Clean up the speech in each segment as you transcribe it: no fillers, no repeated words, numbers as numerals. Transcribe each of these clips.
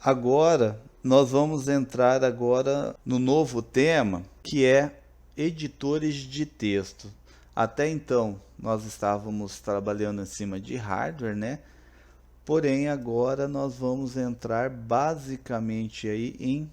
Agora nós vamos entrar agora no novo tema, que é editores de texto. Até então nós estávamos trabalhando em cima de hardware, né? Porém agora nós vamos entrar basicamente aí em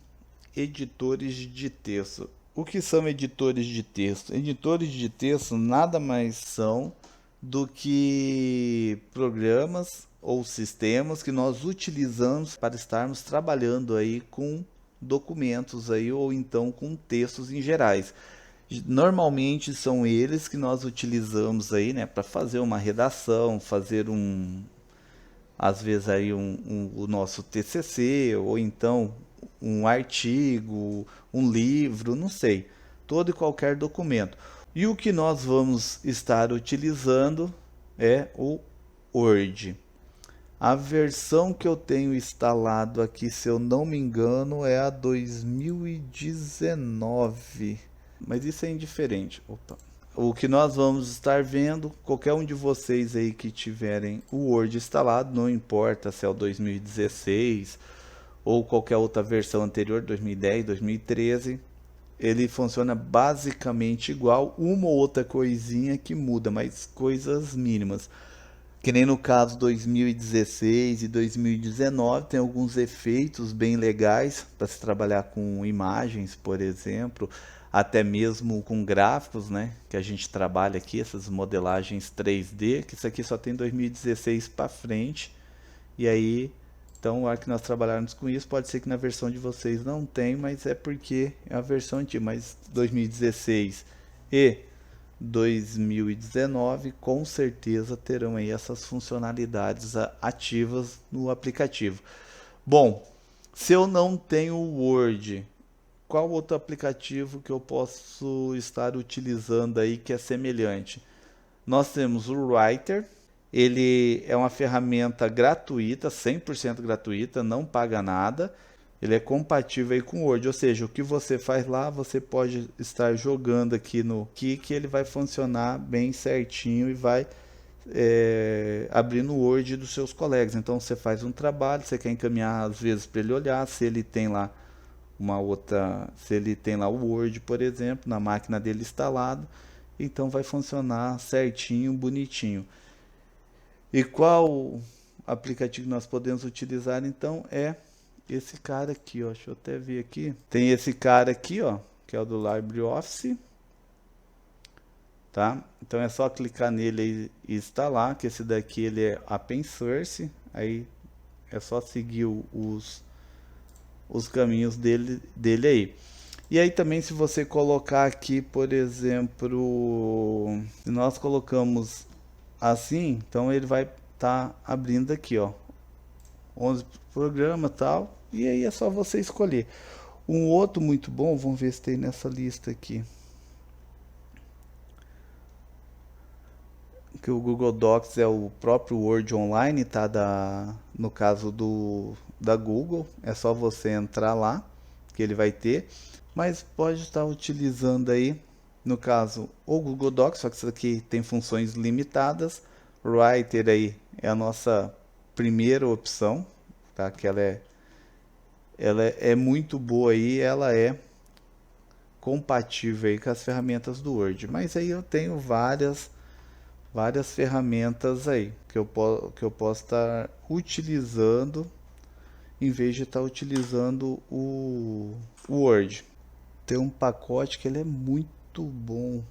editores de texto. O que são editores de texto? Editores de texto nada mais são do que programas ou sistemas que nós utilizamos para estarmos trabalhando aí com documentos aí ou então com textos em gerais. Normalmente são eles que nós utilizamos aí, né, para fazer uma redação, fazer às vezes aí o nosso TCC ou então um artigo, um livro, não sei, todo e qualquer documento. E o que nós vamos estar utilizando é o Word. A versão que eu tenho instalado aqui, se eu não me engano, é a 2019. Mas isso é indiferente. Opa. O que nós vamos estar vendo, qualquer um de vocês aí que tiverem o Word instalado, não importa se é o 2016 ou qualquer outra versão anterior, 2010, 2013, ele funciona basicamente igual, uma ou outra coisinha que muda, mas coisas mínimas. Que nem no caso 2016 e 2019 tem alguns efeitos bem legais para se trabalhar com imagens, por exemplo, até mesmo com gráficos, né? Que a gente trabalha aqui, essas modelagens 3D, que isso aqui só tem 2016 para frente. E aí, então, a hora que nós trabalharmos com isso, pode ser que na versão de vocês não tem, mas é porque é a versão antiga. Mas 2016 e 2019 com certeza terão aí essas funcionalidades ativas no aplicativo. Bom, se eu não tenho o Word, qual outro aplicativo que eu posso estar utilizando aí que é semelhante? Nós temos o Writer, ele é uma ferramenta gratuita, 100% gratuita, não paga nada. Ele é compatível aí com o Word, ou seja, o que você faz lá, você pode estar jogando aqui no Kik, ele vai funcionar bem certinho e vai abrir no Word dos seus colegas. Então você faz um trabalho, você quer encaminhar às vezes para ele olhar, se ele tem lá uma outra, se ele tem lá o Word, por exemplo, na máquina dele instalado, então vai funcionar certinho, bonitinho. E qual aplicativo nós podemos utilizar então é esse cara aqui, ó. Deixa eu até ver aqui. Tem esse cara aqui, ó, que é o do LibreOffice, tá? Então é só clicar nele e instalar, que esse daqui ele é open source, aí é só seguir os caminhos dele aí. E aí também se você colocar aqui, por exemplo, se nós colocamos assim, então ele vai estar abrindo aqui, ó, 11 programas e tal, e aí é só você escolher. Um outro muito bom, vamos ver se tem nessa lista aqui, que o Google Docs é o próprio Word Online, tá? No caso da Google, é só você entrar lá, que ele vai ter, mas pode estar utilizando aí, no caso, o Google Docs, só que isso aqui tem funções limitadas. Writer aí é a nossa primeira opção, tá? Que ela é muito boa aí, ela é compatível aí com as ferramentas do Word. Mas aí eu tenho várias ferramentas aí que eu posso estar utilizando em vez de estar utilizando o Word. Tem um pacote que ele é muito bom,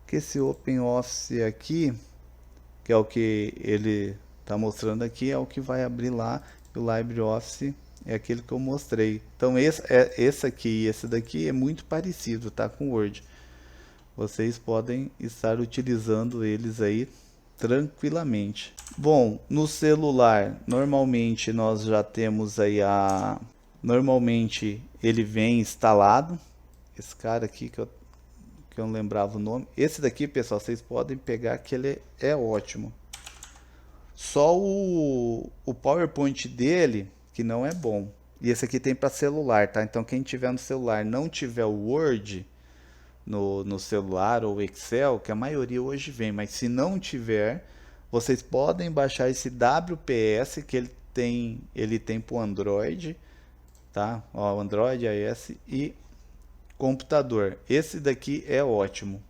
que esse OpenOffice aqui, que é o que ele está mostrando aqui, é o que vai abrir lá. O LibreOffice é aquele que eu mostrei. Então esse aqui e esse daqui é muito parecido, tá, com o Word. Vocês podem estar utilizando eles aí tranquilamente. Bom, no celular, normalmente nós já temos aí normalmente ele vem instalado. Esse cara aqui que eu não lembrava o nome. Esse daqui, pessoal, vocês podem pegar que ele é ótimo. Só o PowerPoint dele que não é bom. E esse aqui tem para celular, tá? Então quem tiver no celular não tiver o Word no celular ou Excel, que a maioria hoje vem, mas se não tiver, Vocês podem baixar esse WPS que ele tem para o Android, tá? Ó, Android, iOS e computador. Esse daqui é ótimo.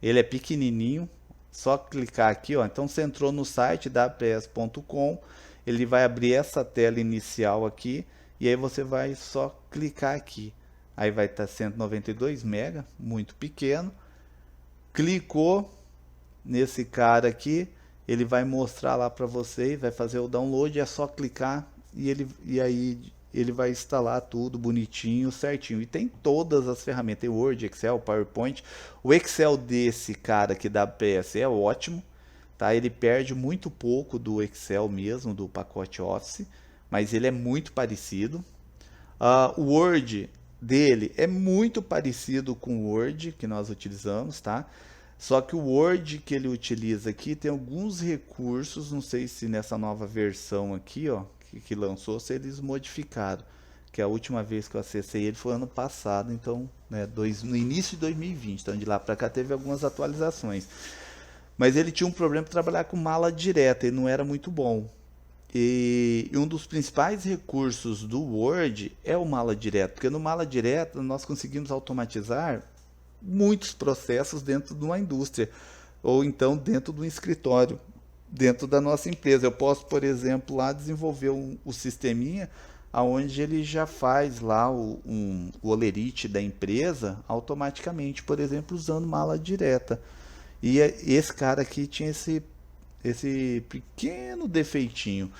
Ele é pequenininho, só clicar aqui, ó. Então você entrou no site wps.com, ele vai abrir essa tela inicial aqui e aí você vai só clicar aqui. Aí vai estar 192 MB, muito pequeno. Clicou nesse cara aqui, ele vai mostrar lá para você, vai fazer o download, é só clicar e aí ele vai instalar tudo bonitinho, certinho. E tem todas as ferramentas, tem Word, Excel, PowerPoint. O Excel desse cara aqui da APS é ótimo, tá? Ele perde muito pouco do Excel mesmo, do pacote Office, mas ele é muito parecido. O Word dele é muito parecido com o Word que nós utilizamos, tá? Só que o Word que ele utiliza aqui tem alguns recursos, não sei se nessa nova versão aqui, ó, que lançou, se eles modificaram. Que a última vez que eu acessei ele foi ano passado, então, né, no início de 2020, então de lá para cá teve algumas atualizações. Mas ele tinha um problema de trabalhar com mala direta, ele não era muito bom. E um dos principais recursos do Word é o mala direta, porque no mala direta nós conseguimos automatizar muitos processos dentro de uma indústria, ou então dentro de um escritório, dentro da nossa empresa. Eu posso, por exemplo, lá desenvolver o sisteminha onde ele já faz lá o olerite da empresa automaticamente, por exemplo, usando mala direta. E esse cara aqui tinha esse pequeno defeitinho,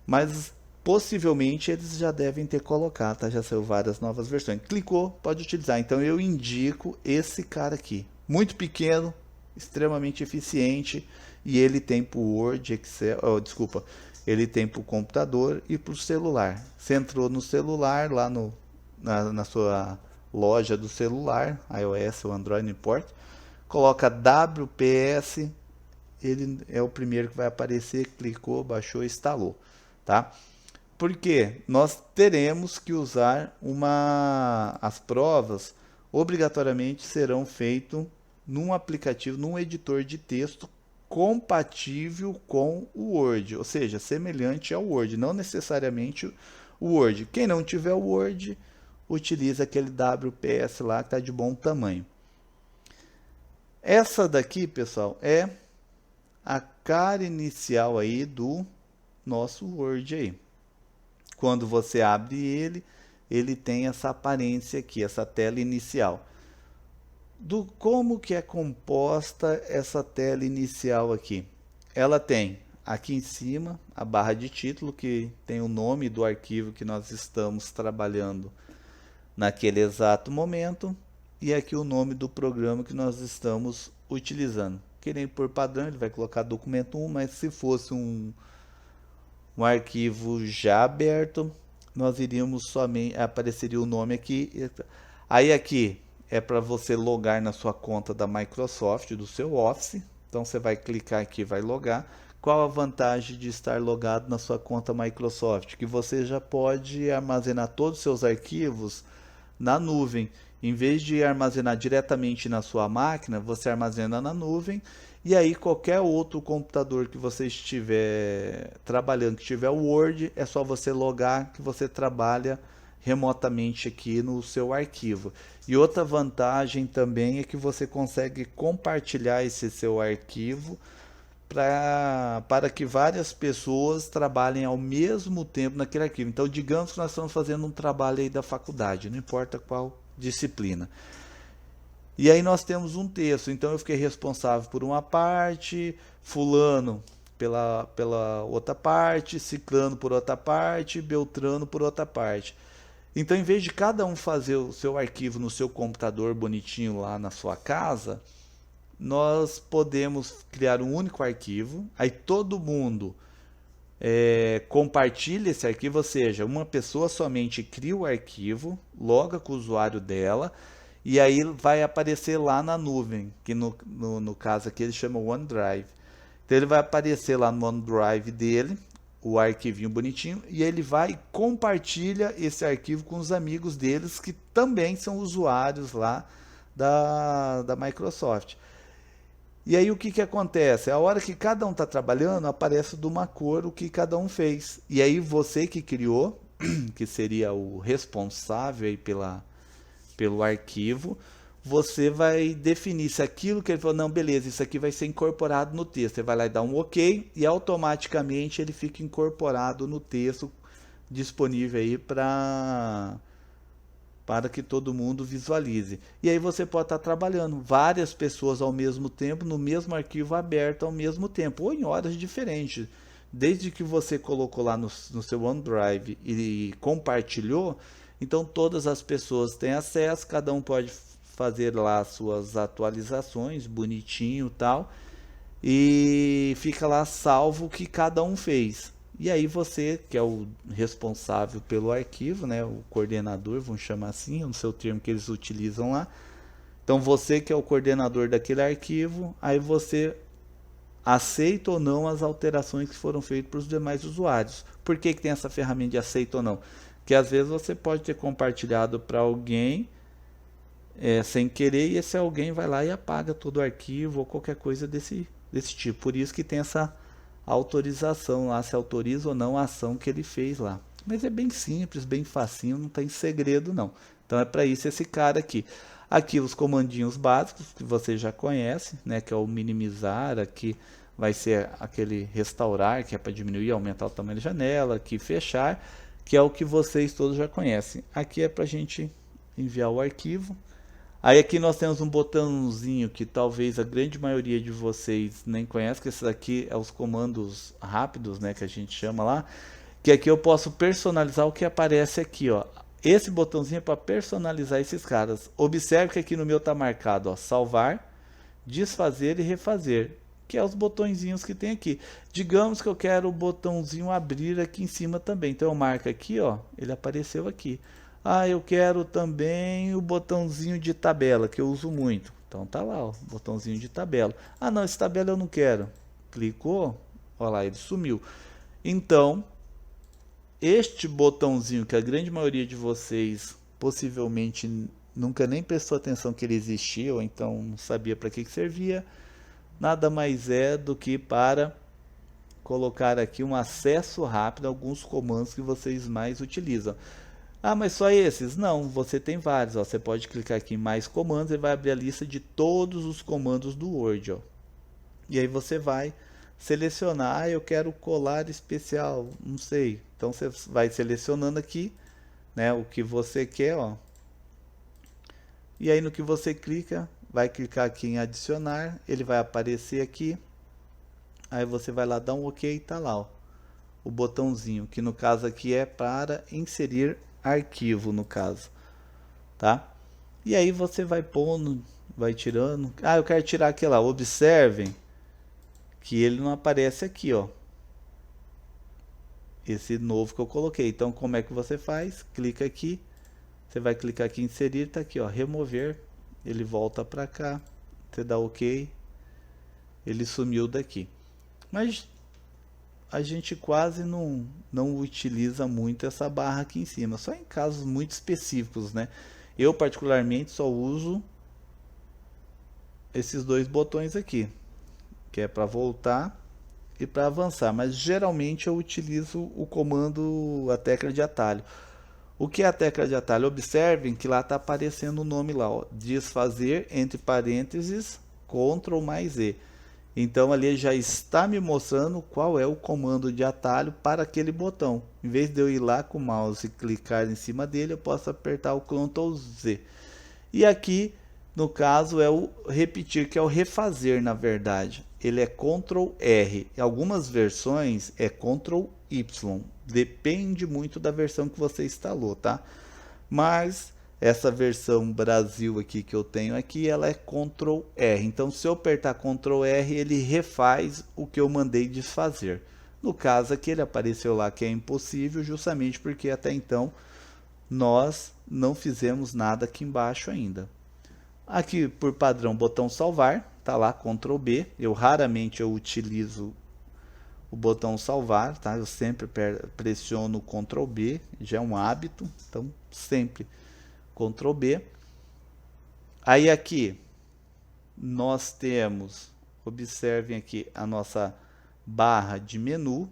mas possivelmente eles já devem ter colocado, tá? Já saiu várias novas versões. Clicou, pode utilizar. Então eu indico esse cara aqui. Muito pequeno, extremamente eficiente, e ele tem para o Word, Excel, desculpa, ele tem para o computador e para o celular. Você entrou no celular, lá na sua loja do celular, iOS ou Android, não importa, coloca WPS, ele é o primeiro que vai aparecer, clicou, baixou, instalou, tá? Porque nós teremos que usar as provas obrigatoriamente serão feitas num aplicativo, num editor de texto compatível com o Word, ou seja, semelhante ao Word, não necessariamente o Word. Quem não tiver o Word, utiliza aquele WPS lá que está de bom tamanho. Essa daqui, pessoal, é a cara inicial aí do nosso Word aí. Quando você abre ele tem essa aparência aqui, essa tela inicial. Como que é composta essa tela inicial aqui? Ela tem aqui em cima a barra de título, que tem o nome do arquivo que nós estamos trabalhando naquele exato momento, e aqui o nome do programa que nós estamos utilizando. Que nem por padrão ele vai colocar documento 1, mas se fosse um arquivo já aberto, nós iríamos somente, apareceria o nome aqui. Aí aqui é para você logar na sua conta da Microsoft, do seu Office. Então você vai clicar aqui, vai logar. Qual a vantagem de estar logado na sua conta Microsoft? Que você já pode armazenar todos os seus arquivos na nuvem. Em vez de armazenar diretamente na sua máquina, você armazena na nuvem. E aí qualquer outro computador que você estiver trabalhando, que tiver o Word, é só você logar que você trabalha remotamente aqui no seu arquivo. E outra vantagem também é que você consegue compartilhar esse seu arquivo para que várias pessoas trabalhem ao mesmo tempo naquele arquivo. Então, digamos que nós estamos fazendo um trabalho aí da faculdade, não importa qual disciplina. E aí nós temos um texto, então eu fiquei responsável por uma parte, fulano pela outra parte, ciclano por outra parte, beltrano por outra parte. Então, em vez de cada um fazer o seu arquivo no seu computador bonitinho lá na sua casa, nós podemos criar um único arquivo, aí todo mundo compartilha esse arquivo, ou seja, uma pessoa somente cria o arquivo, loga com o usuário dela, e aí vai aparecer lá na nuvem, que no caso aqui ele chama OneDrive. Então ele vai aparecer lá no OneDrive dele, o arquivinho bonitinho, e ele vai e compartilha esse arquivo com os amigos deles, que também são usuários lá da Microsoft. E aí o que que acontece? A hora que cada um está trabalhando, aparece de uma cor o que cada um fez. E aí você que criou, que seria o responsável aí pelo arquivo, você vai definir se aquilo que ele falou, não, beleza, isso aqui vai ser incorporado no texto. Você vai lá e dá um OK e automaticamente ele fica incorporado no texto disponível aí para que todo mundo visualize. E aí você pode estar trabalhando várias pessoas ao mesmo tempo, no mesmo arquivo aberto ao mesmo tempo, ou em horas diferentes. Desde que você colocou lá no seu OneDrive e compartilhou, então todas as pessoas têm acesso, cada um pode fazer lá suas atualizações, bonitinho e tal, e fica lá salvo o que cada um fez. E aí você, que é o responsável pelo arquivo, né, o coordenador, vamos chamar assim, é o seu termo que eles utilizam lá. Então você que é o coordenador daquele arquivo, aí você aceita ou não as alterações que foram feitas para os demais usuários. Por que que tem essa ferramenta de aceita ou não? Porque às vezes você pode ter compartilhado para alguém sem querer e esse alguém vai lá e apaga todo o arquivo ou qualquer coisa desse tipo. Por isso que tem essa autorização lá, se autoriza ou não a ação que ele fez lá. Mas é bem simples, bem facinho, não tem segredo não. Então é para isso esse cara aqui. Aqui os comandinhos básicos que você já conhece, né, que é o minimizar, aqui vai ser aquele restaurar, que é para diminuir e aumentar o tamanho da janela, aqui fechar, que é o que vocês todos já conhecem. Aqui é para a gente enviar o arquivo. Aí aqui nós temos um botãozinho que talvez a grande maioria de vocês nem conhece, que esse daqui é os comandos rápidos, né, que a gente chama lá, que aqui eu posso personalizar o que aparece aqui, ó. Esse botãozinho é para personalizar esses caras. Observe que aqui no meu tá marcado, ó, salvar, desfazer e refazer, que é os botõezinhos que tem aqui. Digamos que eu quero o botãozinho abrir aqui em cima também. Então eu marco aqui, ó, ele apareceu aqui. Ah, eu quero também o botãozinho de tabela, que eu uso muito. Então tá lá, ó, botãozinho de tabela. Ah, não, esse tabela eu não quero. Clicou, olha lá, ele sumiu. Então, este botãozinho que a grande maioria de vocês possivelmente nunca nem prestou atenção que ele existia, ou então não sabia para que servia, nada mais é do que para colocar aqui um acesso rápido a alguns comandos que vocês mais utilizam. Ah, mas só esses? Não, você tem vários. Ó. Você pode clicar aqui em mais comandos e vai abrir a lista de todos os comandos do Word. Ó. E aí você vai selecionar, eu quero colar especial, não sei. Então você vai selecionando aqui, né, o que você quer, ó. E aí no que você clica, vai clicar aqui em adicionar, ele vai aparecer aqui. Aí você vai lá dar um OK e tá lá, ó, o botãozinho, que no caso aqui é para inserir arquivo no caso, tá? E aí você vai pondo, vai tirando. Ah, eu quero tirar aqui lá. Observem que ele não aparece aqui, ó. Esse novo que eu coloquei. Então, como é que você faz? Clica aqui. Você vai clicar aqui em inserir, tá aqui, ó, remover. Ele volta para cá. Você dá OK. Ele sumiu daqui. Mas a gente quase não utiliza muito essa barra aqui em cima, só em casos muito específicos, né? Eu particularmente só uso esses dois botões aqui, que é para voltar e para avançar, mas geralmente eu utilizo o comando, a tecla de atalho. O que é a tecla de atalho? Observem que lá está aparecendo o nome lá, ó, desfazer entre parênteses Ctrl mais E. Então ali já está me mostrando qual é o comando de atalho para aquele botão. Em vez de eu ir lá com o mouse e clicar em cima dele, eu posso apertar o Ctrl Z. E aqui, no caso, é o repetir, que é o refazer, na verdade. Ele é Ctrl R. Em algumas versões é Ctrl Y. Depende muito da versão que você instalou, tá? Mas essa versão Brasil aqui que eu tenho aqui, ela é Ctrl R. Então, se eu apertar Ctrl R, ele refaz o que eu mandei desfazer. No caso aqui, ele apareceu lá que é impossível, justamente porque até então nós não fizemos nada aqui embaixo ainda. Aqui, por padrão, botão salvar, tá lá, Ctrl B. Eu raramente utilizo o botão salvar, tá? Eu sempre pressiono o Ctrl B, já é um hábito, então sempre Ctrl B. Aí aqui nós temos Observem aqui a nossa barra de menu,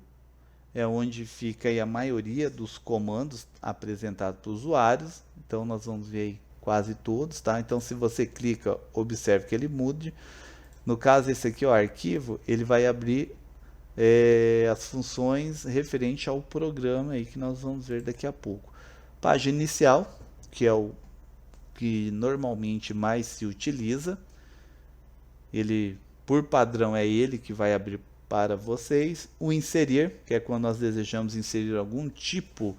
é onde fica aí a maioria dos comandos apresentados para os usuários. Então nós vamos ver aí quase todos, tá? Então se você clica, observe que ele mude. No caso esse aqui, o arquivo, ele vai abrir as funções referente ao programa aí que nós vamos ver daqui a pouco. Página inicial, que é o que normalmente mais se utiliza. Ele, por padrão, é ele que vai abrir para vocês. O inserir, que é quando nós desejamos inserir algum tipo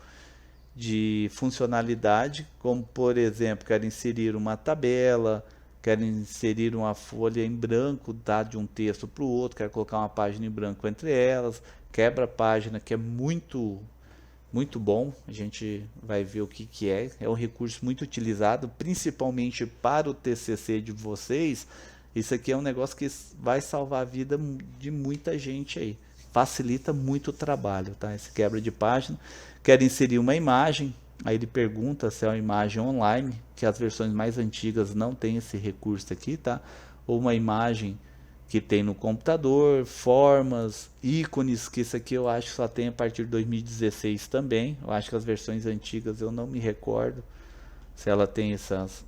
de funcionalidade, como por exemplo, quero inserir uma tabela, quero inserir uma folha em branco, tá, de um texto para o outro, quero colocar uma página em branco entre elas, quebra página, que é muito bom. A gente vai ver o que é um recurso muito utilizado, principalmente para o TCC de vocês. Isso aqui é um negócio que vai salvar a vida de muita gente aí, facilita muito o trabalho, tá? Esse quebra de página. Quero inserir uma imagem, aí ele pergunta se é uma imagem online, que as versões mais antigas não tem esse recurso aqui, tá? Ou uma imagem que tem no computador, formas, ícones, que isso aqui eu acho que só tem a partir de 2016 também. Eu acho que as versões antigas eu não me recordo se ela tem essas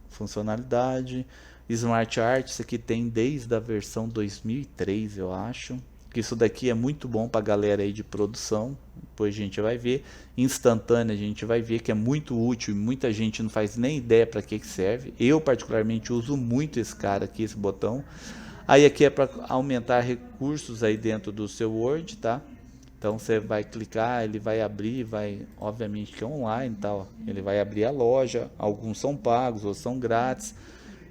funcionalidade. Smart Art, isso aqui tem desde a versão 2003, eu acho. Que isso daqui é muito bom para a galera aí de produção. Depois a gente vai ver. Instantânea, a gente vai ver que é muito útil e muita gente não faz nem ideia para que serve. Eu particularmente uso muito esse cara aqui, esse botão. Aí aqui é para aumentar recursos aí dentro do seu Word, tá? Então você vai clicar, ele vai abrir, vai, obviamente que é online, tá, ó. Ele vai abrir a loja, alguns são pagos, outros são grátis.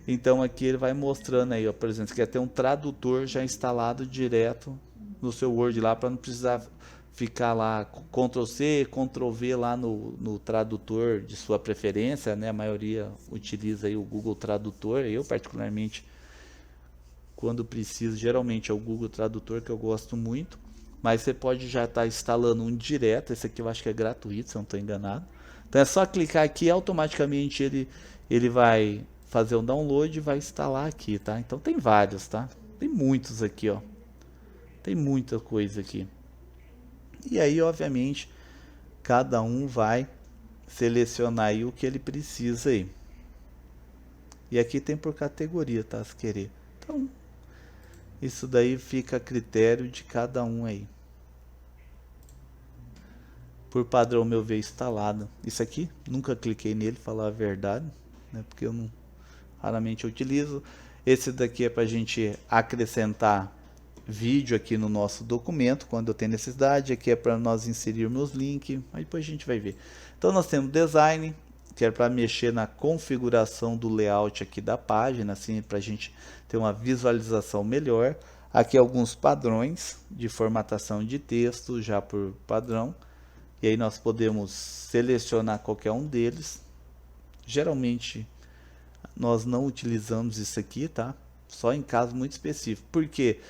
Então aqui ele vai mostrando aí, ó, por exemplo, você quer ter um tradutor já instalado direto no seu Word lá, para não precisar ficar lá Ctrl C, Ctrl V lá no tradutor de sua preferência, né? A maioria utiliza aí o Google Tradutor. Eu particularmente, quando preciso, geralmente é o Google Tradutor que eu gosto muito. Mas você pode já estar instalando um direto. Esse aqui eu acho que é gratuito, se eu não estou enganado. Então é só clicar aqui e automaticamente ele vai fazer o download e vai instalar aqui, tá? Então tem vários, tá? Tem muitos aqui, ó. Tem muita coisa aqui. E aí, obviamente, cada um vai selecionar aí o que ele precisa aí. E aqui tem por categoria, tá? Se querer. Então, isso daí fica a critério de cada um aí. Por padrão, meu ver instalado. Isso aqui, nunca cliquei nele, falar a verdade, né? Porque eu não, raramente eu utilizo. Esse daqui é para a gente acrescentar vídeo aqui no nosso documento, quando eu tenho necessidade. Aqui é para nós inserirmos link, aí depois a gente vai ver. Então nós temos design, que é para mexer na configuração do layout aqui da página, assim, para a gente ter uma visualização melhor. Aqui alguns padrões de formatação de texto, já por padrão. E aí nós podemos selecionar qualquer um deles. Geralmente nós não utilizamos isso aqui, tá? Só em casos muito específicos. Porque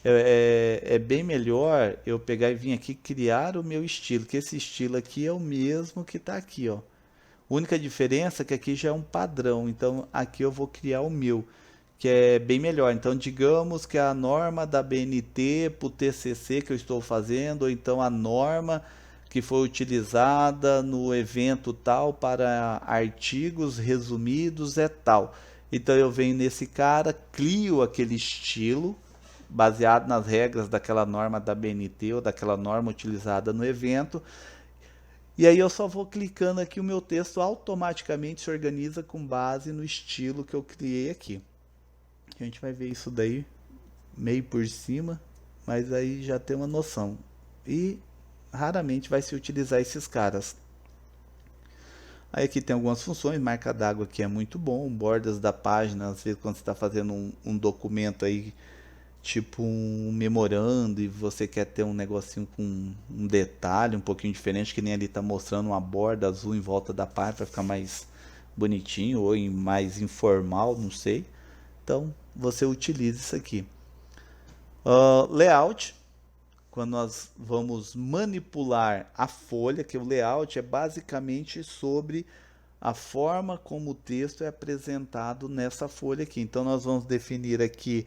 é bem melhor eu pegar e vir aqui criar o meu estilo, que esse estilo aqui é o mesmo que está aqui, ó. A única diferença é que aqui já é um padrão, então aqui eu vou criar o meu, que é bem melhor. Então digamos que a norma da BNT para o TCC que eu estou fazendo, ou então a norma que foi utilizada no evento tal para artigos resumidos é tal. Então eu venho nesse cara, crio aquele estilo baseado nas regras daquela norma da BNT ou daquela norma utilizada no evento. E aí eu só vou clicando aqui, o meu texto automaticamente se organiza com base no estilo que eu criei aqui. A gente vai ver isso daí meio por cima, mas aí já tem uma noção. E raramente vai se utilizar esses caras. Aí aqui tem algumas funções, marca d'água aqui é muito bom, bordas da página, às vezes quando você está fazendo um documento aí, tipo um memorando, e você quer ter um negocinho com um detalhe um pouquinho diferente, que nem ali está mostrando uma borda azul em volta da página para ficar mais bonitinho ou mais informal, não sei. Então você utiliza isso aqui. Layout, quando nós vamos manipular a folha, que o layout é basicamente sobre a forma como o texto é apresentado nessa folha aqui. Então nós vamos definir aqui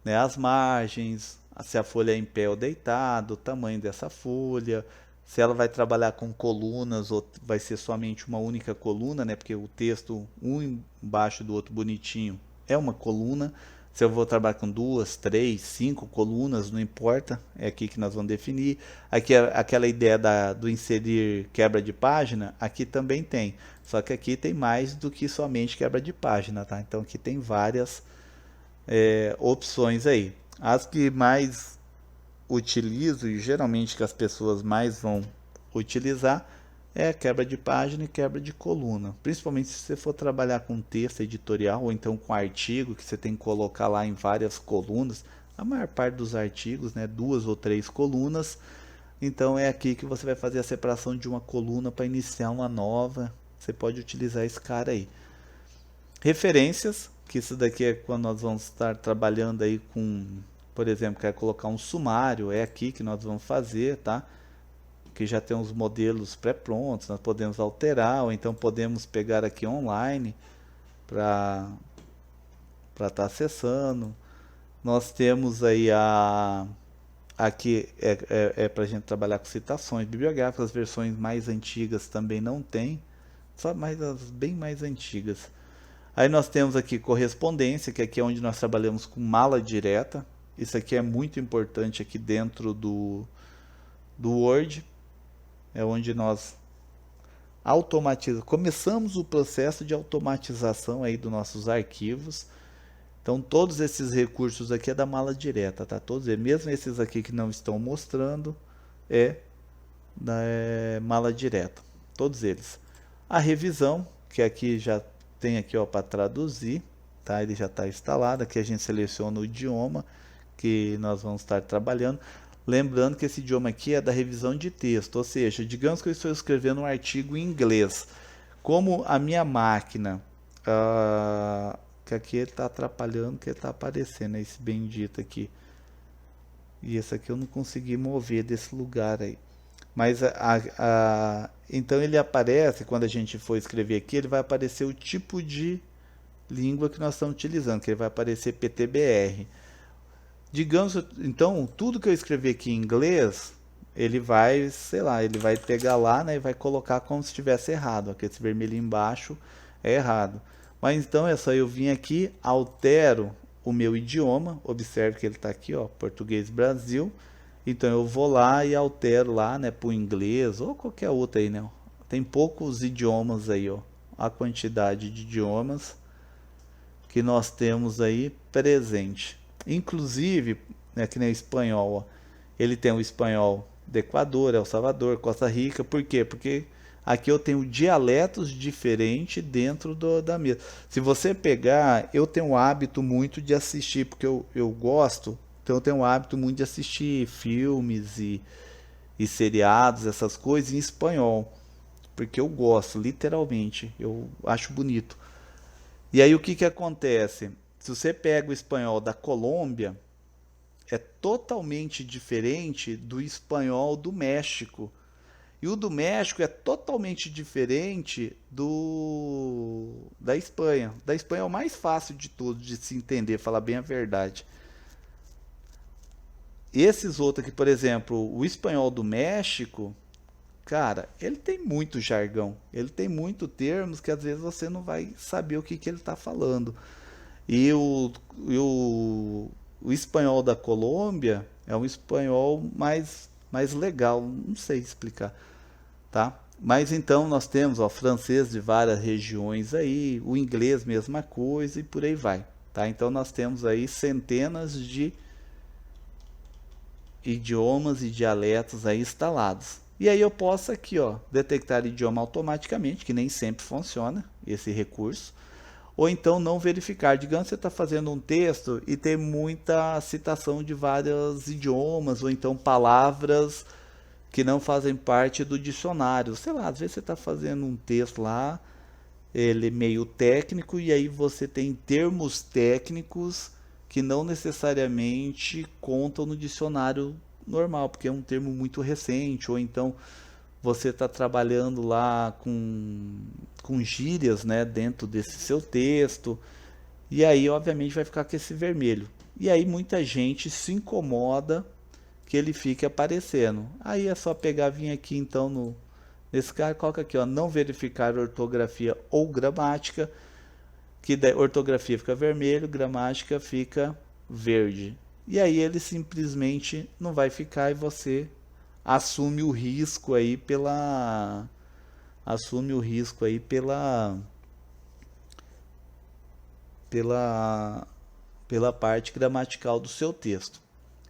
né, as margens, se a folha é em pé ou deitado, o tamanho dessa folha, se ela vai trabalhar com colunas ou vai ser somente uma única coluna, né, porque o texto um embaixo do outro bonitinho é uma coluna. Se eu vou trabalhar com duas, três, cinco colunas, não importa, é aqui que nós vamos definir. Aqui aquela ideia do inserir quebra de página, aqui também tem. Só que aqui tem mais do que somente quebra de página, tá? Então aqui tem várias opções aí. As que mais utilizo e geralmente que as pessoas mais vão utilizar é quebra de página e quebra de coluna. Principalmente se você for trabalhar com texto editorial ou então com artigo que você tem que colocar lá em várias colunas. A maior parte dos artigos, né, 2 ou 3 colunas. Então é aqui que você vai fazer a separação de uma coluna para iniciar uma nova. Você pode utilizar esse cara aí. Referências, que isso daqui é quando nós vamos estar trabalhando aí com, por exemplo, quer colocar um sumário, é aqui que nós vamos fazer, tá? Que já tem os modelos pré-prontos, nós podemos alterar, ou então podemos pegar aqui online para estar acessando. Nós temos aí aqui para a gente trabalhar com citações bibliográficas, as versões mais antigas também não tem, só mais as bem mais antigas. Aí nós temos aqui correspondência, que aqui é onde nós trabalhamos com mala direta. Isso aqui é muito importante aqui dentro do Word. É onde nós começamos o processo de automatização aí dos nossos arquivos. Então todos esses recursos aqui é da mala direta, tá? Todos eles, mesmo esses aqui que não estão mostrando, é da mala direta. Todos eles. A revisão, que aqui já tem aqui, ó, para traduzir, tá? Ele já está instalado. Aqui a gente seleciona o idioma que nós vamos estar trabalhando. Lembrando que esse idioma aqui é da revisão de texto, ou seja, digamos que eu estou escrevendo um artigo em inglês. Como a minha máquina, que aqui ele está atrapalhando, que ele está aparecendo, esse bendito aqui. E esse aqui eu não consegui mover desse lugar aí. Mas então ele aparece, quando a gente for escrever aqui, ele vai aparecer o tipo de língua que nós estamos utilizando, que ele vai aparecer PTBR. Digamos, então, tudo que eu escrever aqui em inglês, ele vai, sei lá, ele vai pegar lá, né, e vai colocar como se estivesse errado. Aqui, esse vermelho embaixo é errado. Mas então é só eu vir aqui, altero o meu idioma, observe que ele está aqui, ó, Português Brasil. Então eu vou lá e altero lá, né, para o inglês ou qualquer outro aí, né? Tem poucos idiomas aí, ó. A quantidade de idiomas que nós temos aí presente. Inclusive, né, que nem o espanhol, ó. Ele tem o espanhol do Equador, El Salvador, Costa Rica. Por quê? Porque aqui eu tenho dialetos diferentes dentro da mesa. Se você pegar, eu tenho o hábito muito de assistir, porque eu gosto. Então eu tenho o hábito muito de assistir filmes e seriados, essas coisas em espanhol. Porque eu gosto, literalmente. Eu acho bonito. E aí o que que acontece? Se você pega o espanhol da Colômbia, é totalmente diferente do espanhol do México. E o do México é totalmente diferente da Espanha. Da Espanha é o mais fácil de todos de se entender, falar bem a verdade. Esses outros aqui, por exemplo, o espanhol do México, cara, ele tem muito jargão. Ele tem muito termos que às vezes você não vai saber o que, que ele está falando. E o espanhol da Colômbia é um espanhol mais legal, não sei explicar, tá? Mas então nós temos, ó, francês de várias regiões aí, o inglês mesma coisa e por aí vai, tá? Então nós temos aí centenas de idiomas e dialetos aí instalados. E aí eu posso aqui, ó, detectar idioma automaticamente, que nem sempre funciona esse recurso. Ou então não verificar. Digamos que você está fazendo um texto e tem muita citação de vários idiomas, ou então palavras que não fazem parte do dicionário. Sei lá, às vezes você está fazendo um texto lá, ele é meio técnico, e aí você tem termos técnicos que não necessariamente contam no dicionário normal, porque é um termo muito recente, ou então você está trabalhando lá com gírias, né, dentro desse seu texto, e aí obviamente vai ficar com esse vermelho. E aí muita gente se incomoda que ele fique aparecendo. Aí é só pegar, vir aqui então nesse cara, coloca aqui, ó, não verificar ortografia ou gramática, que daí ortografia fica vermelho, gramática fica verde. E aí ele simplesmente não vai ficar e você assume o risco aí pela pela parte gramatical do seu texto.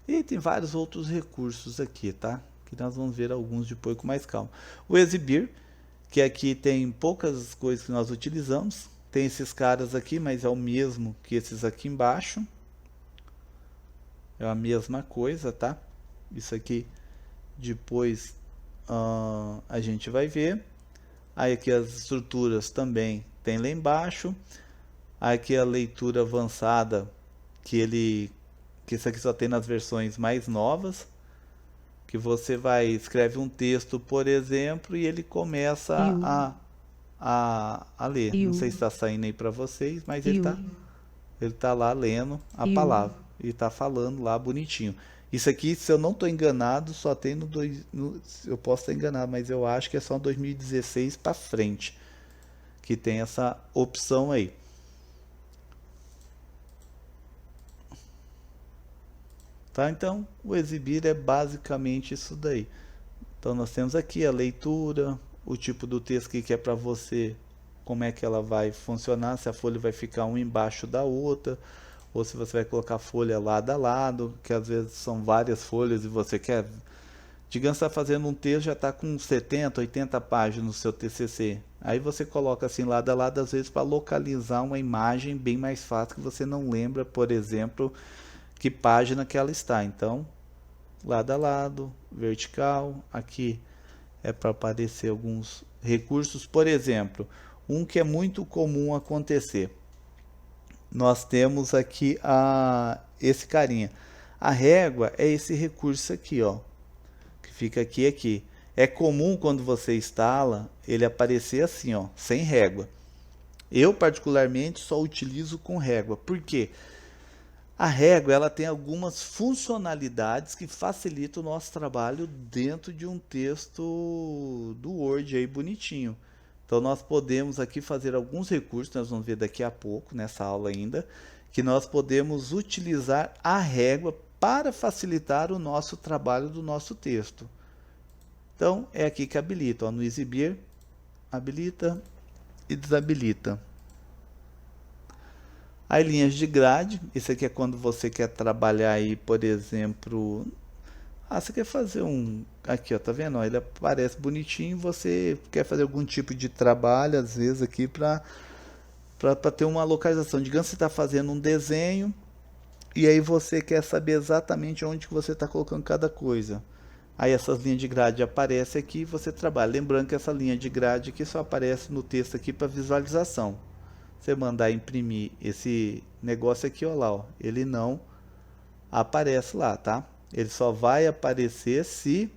E tem vários outros recursos aqui, tá? Que nós vamos ver alguns depois com mais calma. O exibir, que aqui tem poucas coisas que nós utilizamos. Tem esses caras aqui, mas é o mesmo que esses aqui embaixo. É a mesma coisa, tá? Isso aqui depois a gente vai ver. Aí aqui as estruturas também tem lá embaixo. Aí aqui a leitura avançada, que isso aqui só tem nas versões mais novas, que você vai escreve um texto, por exemplo, e ele começa a ler. Não sei se está saindo aí para vocês, mas ele tá lá lendo a palavra e está falando lá bonitinho. Isso aqui, se eu não estou enganado, só tem eu posso estar enganado, mas eu acho que é só 2016 para frente que tem essa opção aí. Tá? Então, o exibir é basicamente isso daí. Então, nós temos aqui a leitura, o tipo do texto que é para você, como é que ela vai funcionar, se a folha vai ficar uma embaixo da outra, ou se você vai colocar a folha lado a lado, que às vezes são várias folhas e você quer... Digamos que está fazendo um texto, já está com 70, 80 páginas no seu TCC. Aí você coloca assim lado a lado, às vezes para localizar uma imagem bem mais fácil, que você não lembra, por exemplo, que página que ela está. Então, lado a lado, vertical, aqui é para aparecer alguns recursos. Por exemplo, um que é muito comum acontecer. Nós temos aqui esse carinha. A régua é esse recurso aqui, ó, que fica aqui aqui. É comum quando você instala ele aparecer assim, ó, sem régua. Eu particularmente só utilizo com régua. Por quê? A régua ela tem algumas funcionalidades que facilitam o nosso trabalho dentro de um texto do Word aí bonitinho. Então nós podemos aqui fazer alguns recursos, nós vamos ver daqui a pouco nessa aula ainda, que nós podemos utilizar a régua para facilitar o nosso trabalho do nosso texto. Então é aqui que habilita, ó, no exibir, habilita e desabilita. Aí linhas de grade, isso aqui é quando você quer trabalhar aí, por exemplo, você quer fazer aqui ó, tá vendo? Ó, ele aparece bonitinho, você quer fazer algum tipo de trabalho, às vezes aqui para ter uma localização. Digamos que você está fazendo um desenho e aí você quer saber exatamente onde que você está colocando cada coisa. Aí essas linhas de grade aparecem aqui e você trabalha. Lembrando que essa linha de grade aqui só aparece no texto aqui para visualização. Você mandar imprimir esse negócio aqui, ó lá, ó, ele não aparece lá, tá? Ele só vai aparecer se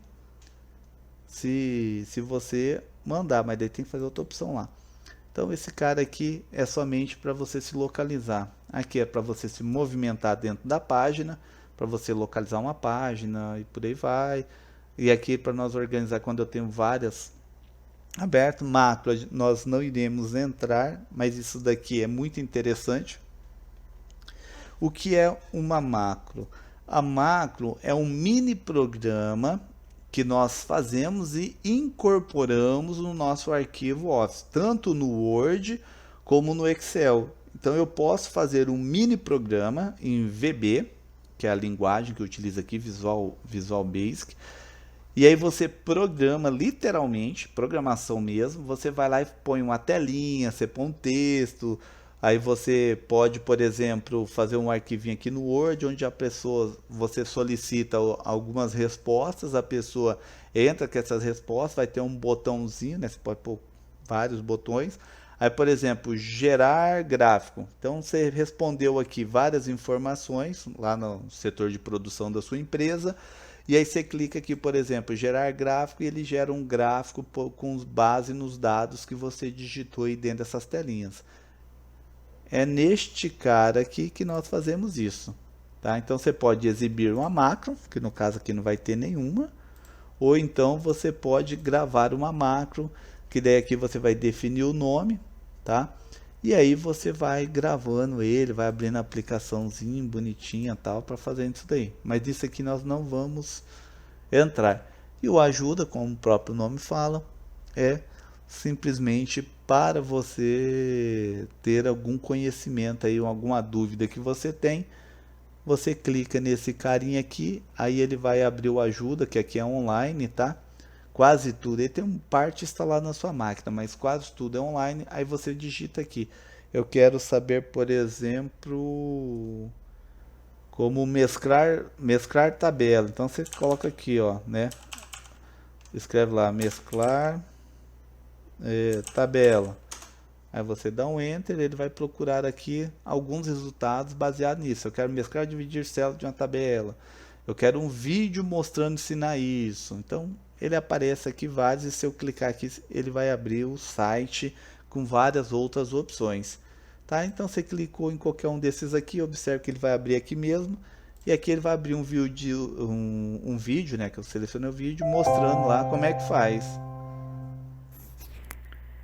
você mandar, mas daí tem que fazer outra opção lá. Então esse cara aqui é somente para você se localizar. Aqui é para você se movimentar dentro da página, para você localizar uma página e por aí vai. E aqui para nós organizar quando eu tenho várias aberto. Macro nós não iremos entrar, mas isso daqui é muito interessante. O que é uma macro? A macro é um mini programa que nós fazemos e incorporamos no nosso arquivo Office, tanto no Word como no Excel. Então eu posso fazer um mini programa em VB, que é a linguagem que eu utilizo aqui, Visual Basic. E aí você programa, literalmente, programação mesmo, você vai lá e põe uma telinha, você põe um texto, aí você pode, por exemplo, fazer um arquivinho aqui no Word, onde a pessoa, você solicita algumas respostas, a pessoa entra com essas respostas, vai ter um botãozinho, né? Você pode pôr vários botões. Aí, por exemplo, gerar gráfico. Então, você respondeu aqui várias informações lá no setor de produção da sua empresa. E aí você clica aqui, por exemplo, gerar gráfico, e ele gera um gráfico com base nos dados que você digitou aí dentro dessas telinhas. É neste cara aqui que nós fazemos isso. tá? Então você pode exibir uma macro, que no caso aqui não vai ter nenhuma, ou então você pode gravar uma macro, que daí aqui você vai definir o nome, tá? E aí você vai gravando ele, vai abrindo a aplicaçãozinha bonitinha tal para fazer isso daí. Mas isso aqui nós não vamos entrar. E o ajuda, como o próprio nome fala, é simplesmente para você ter algum conhecimento aí, alguma dúvida que você tem. Você clica nesse carinha aqui, aí ele vai abrir o ajuda, que aqui é online, tá? Quase tudo, ele tem parte instalada na sua máquina, mas quase tudo é online. Aí você digita aqui, eu quero saber, por exemplo, como mesclar tabela. Então você coloca aqui, ó, né? Escreve lá, mesclar tabela. Aí você dá um enter, ele vai procurar aqui alguns resultados baseados nisso. Eu quero mesclar e dividir células de uma tabela. Eu quero um vídeo mostrando ensinar isso. Então ele aparece aqui vários, e se eu clicar aqui ele vai abrir o site com várias outras opções. Tá? Então você clicou em qualquer um desses aqui, observe que ele vai abrir aqui mesmo. E aqui ele vai abrir um vídeo, né, que eu selecionei o vídeo, mostrando lá como é que faz.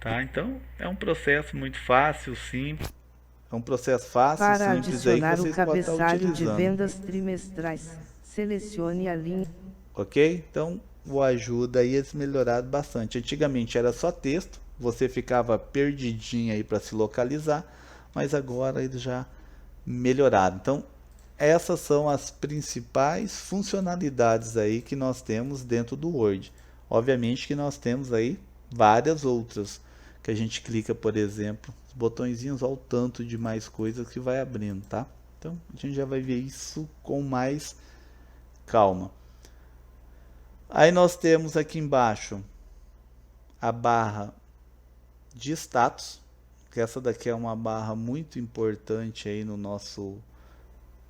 Tá? Então é um processo muito fácil, simples. É um processo fácil, Para simples aí que adicionar o vocês podem estar cabeçalho de utilizando. vendas trimestrais, selecione a linha. Ok? Então o ajuda aí eles melhoraram bastante. Antigamente era só texto, você ficava perdidinho aí para se localizar, mas agora eles já melhoraram. Então essas são as principais funcionalidades aí que nós temos dentro do Word. Obviamente que nós temos aí várias outras, que a gente clica, por exemplo, os botõezinhos, ao tanto de mais coisas que vai abrindo, tá? Então a gente já vai ver isso com mais calma. Aí nós temos aqui embaixo a barra de status, que essa daqui é uma barra muito importante aí no nosso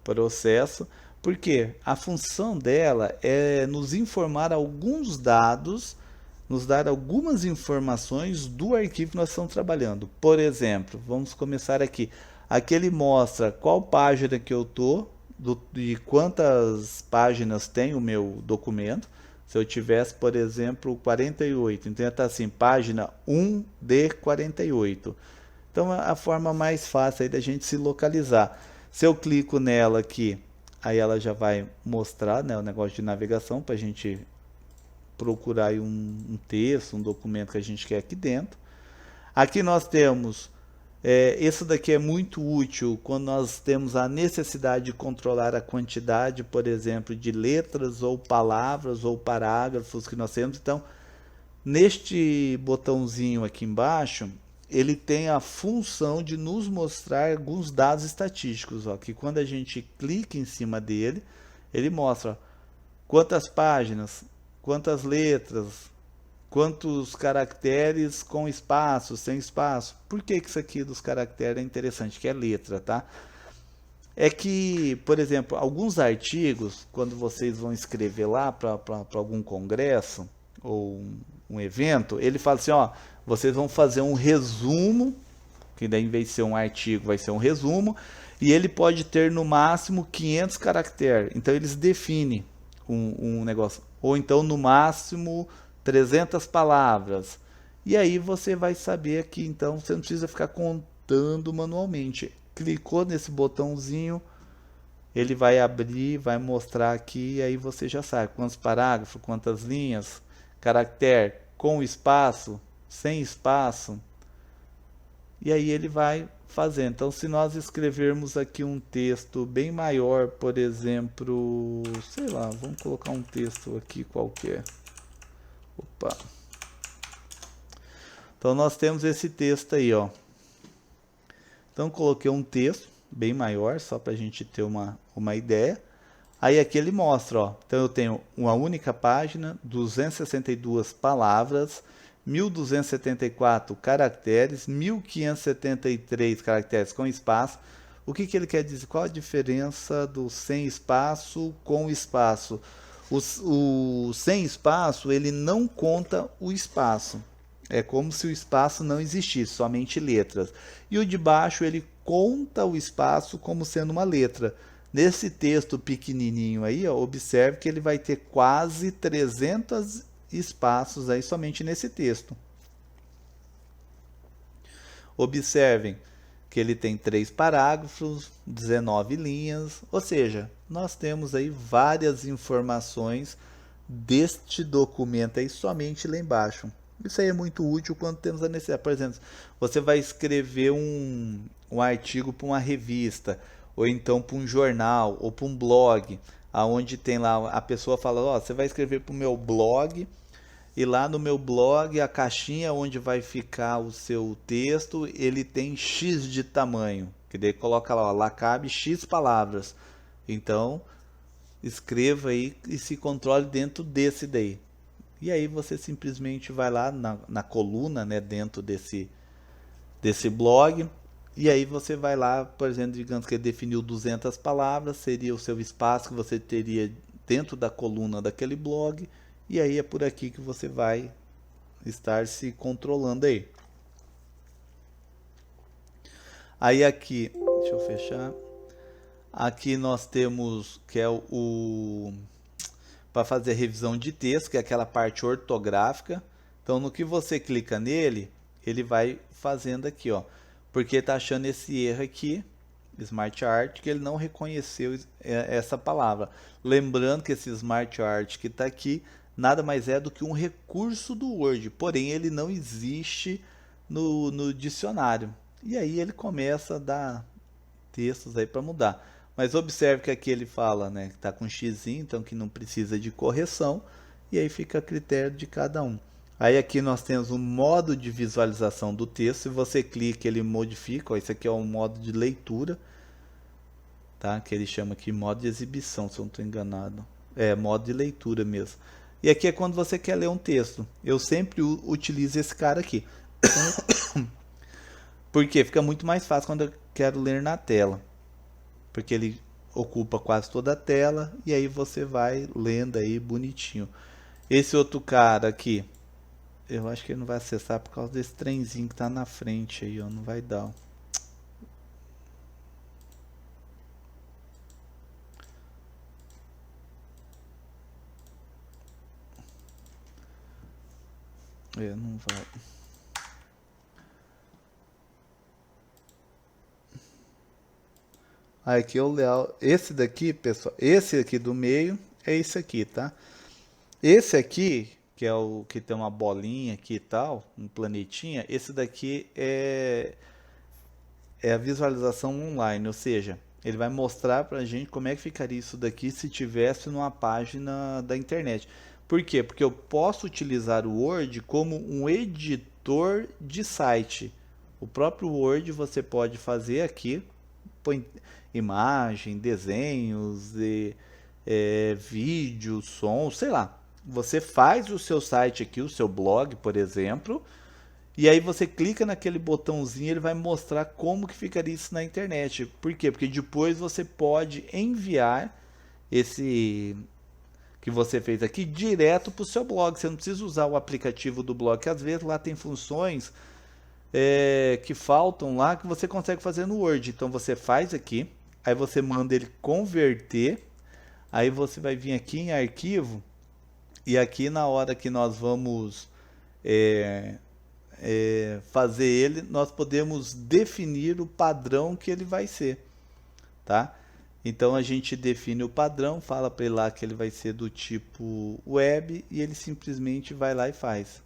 processo, porque a função dela é nos informar alguns dados, nos dar algumas informações do arquivo que nós estamos trabalhando. Por exemplo, vamos começar aqui. Aqui ele mostra qual página que eu estou, e quantas páginas tem o meu documento. Se eu tivesse, por exemplo, 48, então está assim, página 1 de 48. Então é a forma mais fácil aí da gente se localizar. Se eu clico nela aqui, aí ela já vai mostrar, né, o negócio de navegação para a gente procurar aí um texto, um documento que a gente quer aqui dentro. Aqui nós temos, isso daqui é muito útil quando nós temos a necessidade de controlar a quantidade, por exemplo, de letras ou palavras ou parágrafos que nós temos. Então, neste botãozinho aqui embaixo, ele tem a função de nos mostrar alguns dados estatísticos, ó, que quando a gente clica em cima dele, ele mostra quantas páginas, quantas letras, quantos caracteres com espaço, sem espaço. Por que isso aqui dos caracteres é interessante? Que é letra, tá? É que, por exemplo, alguns artigos, quando vocês vão escrever lá para algum congresso ou um evento, ele fala assim, ó, vocês vão fazer um resumo, que daí em vez de ser um artigo vai ser um resumo, e ele pode ter no máximo 500 caracteres. Então eles definem um negócio, ou então no máximo 300 palavras. E aí você vai saber que então você não precisa ficar contando manualmente. Clicou nesse botãozinho, ele vai abrir, vai mostrar aqui, e aí você já sabe quantos parágrafos, quantas linhas, caractere com espaço, sem espaço. E aí ele vai fazer. Então se nós escrevermos aqui um texto bem maior, por exemplo, sei lá, vamos colocar um texto aqui qualquer. Opa. Então nós temos esse texto aí, ó. Então coloquei um texto bem maior, só para a gente ter uma ideia. Aí aqui ele mostra, ó. Então eu tenho uma única página, 262 palavras, 1274 caracteres, 1573 caracteres com espaço. O que ele quer dizer? Qual a diferença do sem espaço com espaço? O sem espaço, ele não conta o espaço. É como se o espaço não existisse, somente letras. E o de baixo, ele conta o espaço como sendo uma letra. Nesse texto pequenininho aí, ó, observe que ele vai ter quase 300 espaços aí somente nesse texto. Observem que ele tem 3 parágrafos, 19 linhas, ou seja, nós temos aí várias informações deste documento aí somente lá embaixo. Isso aí é muito útil quando temos a necessidade. Por exemplo, você vai escrever um artigo para uma revista, ou então para um jornal, ou para um blog, aonde tem lá, a pessoa fala, ó, você vai escrever para o meu blog, e lá no meu blog, a caixinha onde vai ficar o seu texto, ele tem X de tamanho. Que daí coloca lá, ó, lá cabe X palavras. Então, escreva aí e se controle dentro desse daí. E aí você simplesmente vai lá na coluna, né, dentro desse blog. E aí você vai lá, por exemplo, digamos que ele definiu 200 palavras, seria o seu espaço que você teria dentro da coluna daquele blog. E aí é por aqui que você vai estar se controlando aí. Aí aqui, deixa eu fechar. Aqui nós temos que é o para fazer revisão de texto, que é aquela parte ortográfica. Então no que você clica nele, ele vai fazendo aqui, ó. Porque está achando esse erro aqui, Smart Art, que ele não reconheceu essa palavra. Lembrando que esse Smart Art que está aqui nada mais é do que um recurso do Word, porém ele não existe no dicionário. E aí ele começa a dar textos aí para mudar. Mas observe que aqui ele fala, né, que está com X, então que não precisa de correção, e aí fica a critério de cada um. Aí aqui nós temos o modo de visualização do texto. Se você clica, ele modifica. Ó, esse aqui é o modo de leitura, tá? Que ele chama aqui modo de exibição, se eu não estou enganado. É modo de leitura mesmo. E aqui é quando você quer ler um texto. Eu sempre utilizo esse cara aqui. Porque fica muito mais fácil quando eu quero ler na tela. Porque ele ocupa quase toda a tela e aí você vai lendo aí bonitinho. Esse outro cara aqui, eu acho que ele não vai acessar por causa desse trenzinho que tá na frente aí, ó, não vai dar. Não vai. Aí aqui é o layout. Esse daqui, pessoal, esse aqui do meio é esse aqui, tá? Esse aqui, que é o que tem uma bolinha aqui e tal, um planetinha, esse daqui é a visualização online, ou seja, ele vai mostrar pra gente como é que ficaria isso daqui se tivesse numa página da internet. Por quê? Porque eu posso utilizar o Word como um editor de site. O próprio Word você pode fazer aqui, põe imagem, desenhos, vídeo, som, sei lá. Você faz o seu site aqui, o seu blog, por exemplo, e aí você clica naquele botãozinho, ele vai mostrar como que ficaria isso na internet. Por quê? Porque depois você pode enviar esse que você fez aqui direto para o seu blog. Você não precisa usar o aplicativo do blog, que às vezes lá tem funções que faltam lá que você consegue fazer no Word. Então você faz aqui, aí você manda ele converter, aí você vai vir aqui em arquivo, e aqui na hora que nós vamos fazer ele, nós podemos definir o padrão que ele vai ser, tá? Então a gente define o padrão, fala para ele lá que ele vai ser do tipo web, e ele simplesmente vai lá e faz.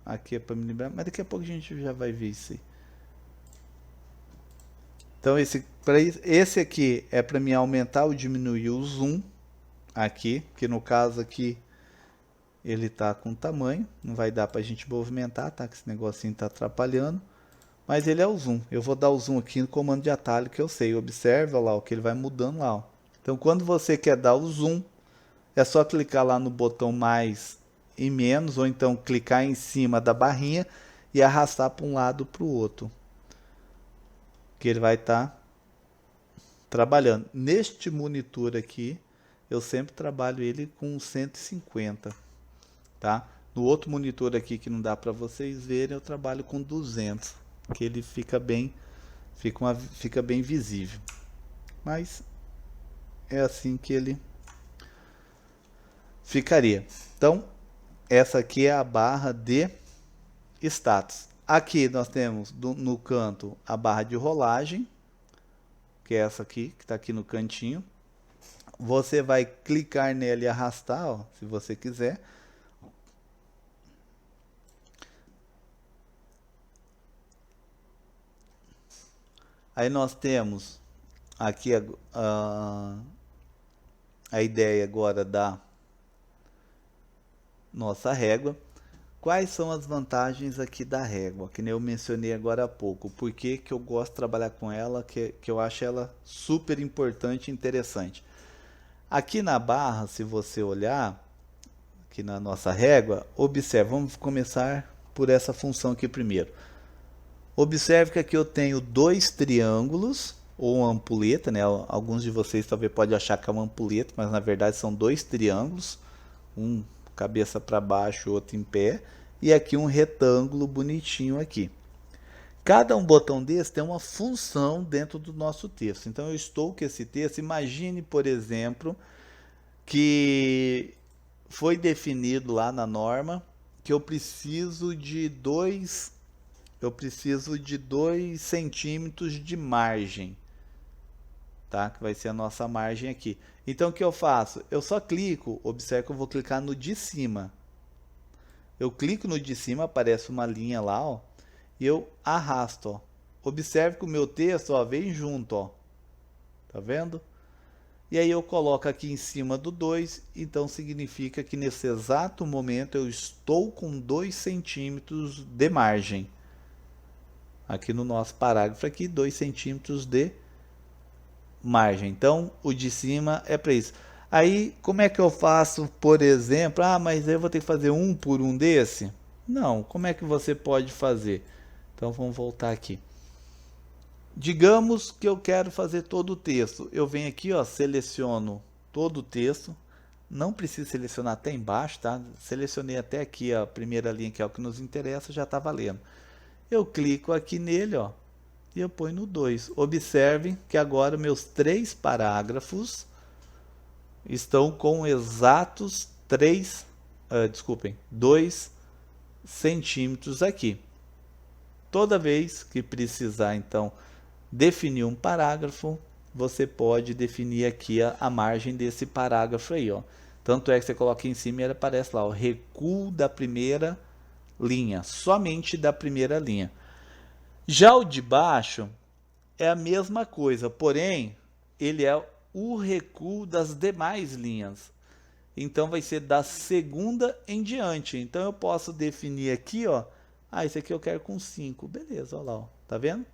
Aqui é para me lembrar, mas daqui a pouco a gente já vai ver isso aí. Então esse aqui é para me aumentar ou diminuir o zoom aqui, que no caso aqui ele tá com tamanho, não vai dar para a gente movimentar, tá? Que esse negocinho tá atrapalhando, mas ele é o zoom. Eu vou dar o zoom aqui no comando de atalho que eu sei. Observa lá o que ele vai mudando lá, ó. Então quando você quer dar o zoom, é só clicar lá no botão mais e menos, ou então clicar em cima da barrinha e arrastar para um lado para o outro, que ele vai estar trabalhando. Neste monitor aqui, eu sempre trabalho ele com 150, tá? No outro monitor aqui que não dá para vocês verem, eu trabalho com 200, que ele fica bem visível. Mas é assim que ele ficaria. Então, essa aqui é a barra de status. Aqui nós temos no canto a barra de rolagem, que é essa aqui, que está aqui no cantinho. Você vai clicar nela e arrastar, ó, se você quiser. Aí nós temos aqui a ideia agora da nossa régua. Quais são as vantagens aqui da régua? Que nem eu mencionei agora há pouco. Por que que eu gosto de trabalhar com ela, que eu acho ela super importante e interessante. Aqui na barra, se você olhar, aqui na nossa régua, observe, vamos começar por essa função aqui primeiro. Observe que aqui eu tenho dois triângulos, ou uma ampulheta, né? Alguns de vocês talvez podem achar que é uma ampulheta, mas na verdade são dois triângulos, um cabeça para baixo, outro em pé, e aqui um retângulo bonitinho aqui. Cada um botão desse tem uma função dentro do nosso texto. Então eu estou com esse texto, imagine, por exemplo, que foi definido lá na norma que eu preciso de 2 centímetros de margem, tá? Que vai ser a nossa margem aqui. Então o que eu faço? Eu só clico, observe que eu vou clicar no de cima. Eu clico no de cima, aparece uma linha lá, ó, e eu arrasto, ó. Observe que o meu texto, ó, vem junto, ó. Tá vendo? E aí eu coloco aqui em cima do 2, então significa que nesse exato momento eu estou com 2 centímetros de margem. Aqui no nosso parágrafo aqui, 2 centímetros de margem. Então, o de cima é para isso. Aí, como é que eu faço, por exemplo? Ah, mas eu vou ter que fazer um por um desse? Não, como é que você pode fazer? Então, vamos voltar aqui. Digamos que eu quero fazer todo o texto. Eu venho aqui, ó, seleciono todo o texto. Não preciso selecionar até embaixo, tá? Selecionei até aqui a primeira linha, que é o que nos interessa, já está valendo. Eu clico aqui nele, ó, e eu ponho no 2. Observe que agora meus 3 parágrafos estão com exatos 2 centímetros aqui. Toda vez que precisar, então, definir um parágrafo, você pode definir aqui a margem desse parágrafo aí, ó. Tanto é que você coloca em cima e ele aparece lá, o recuo da primeira linha, somente da primeira linha. Já o de baixo é a mesma coisa, porém ele é o recuo das demais linhas. Então vai ser da segunda em diante. Então eu posso definir aqui, ó, esse aqui eu quero com 5. Beleza, olha lá, ó, tá vendo?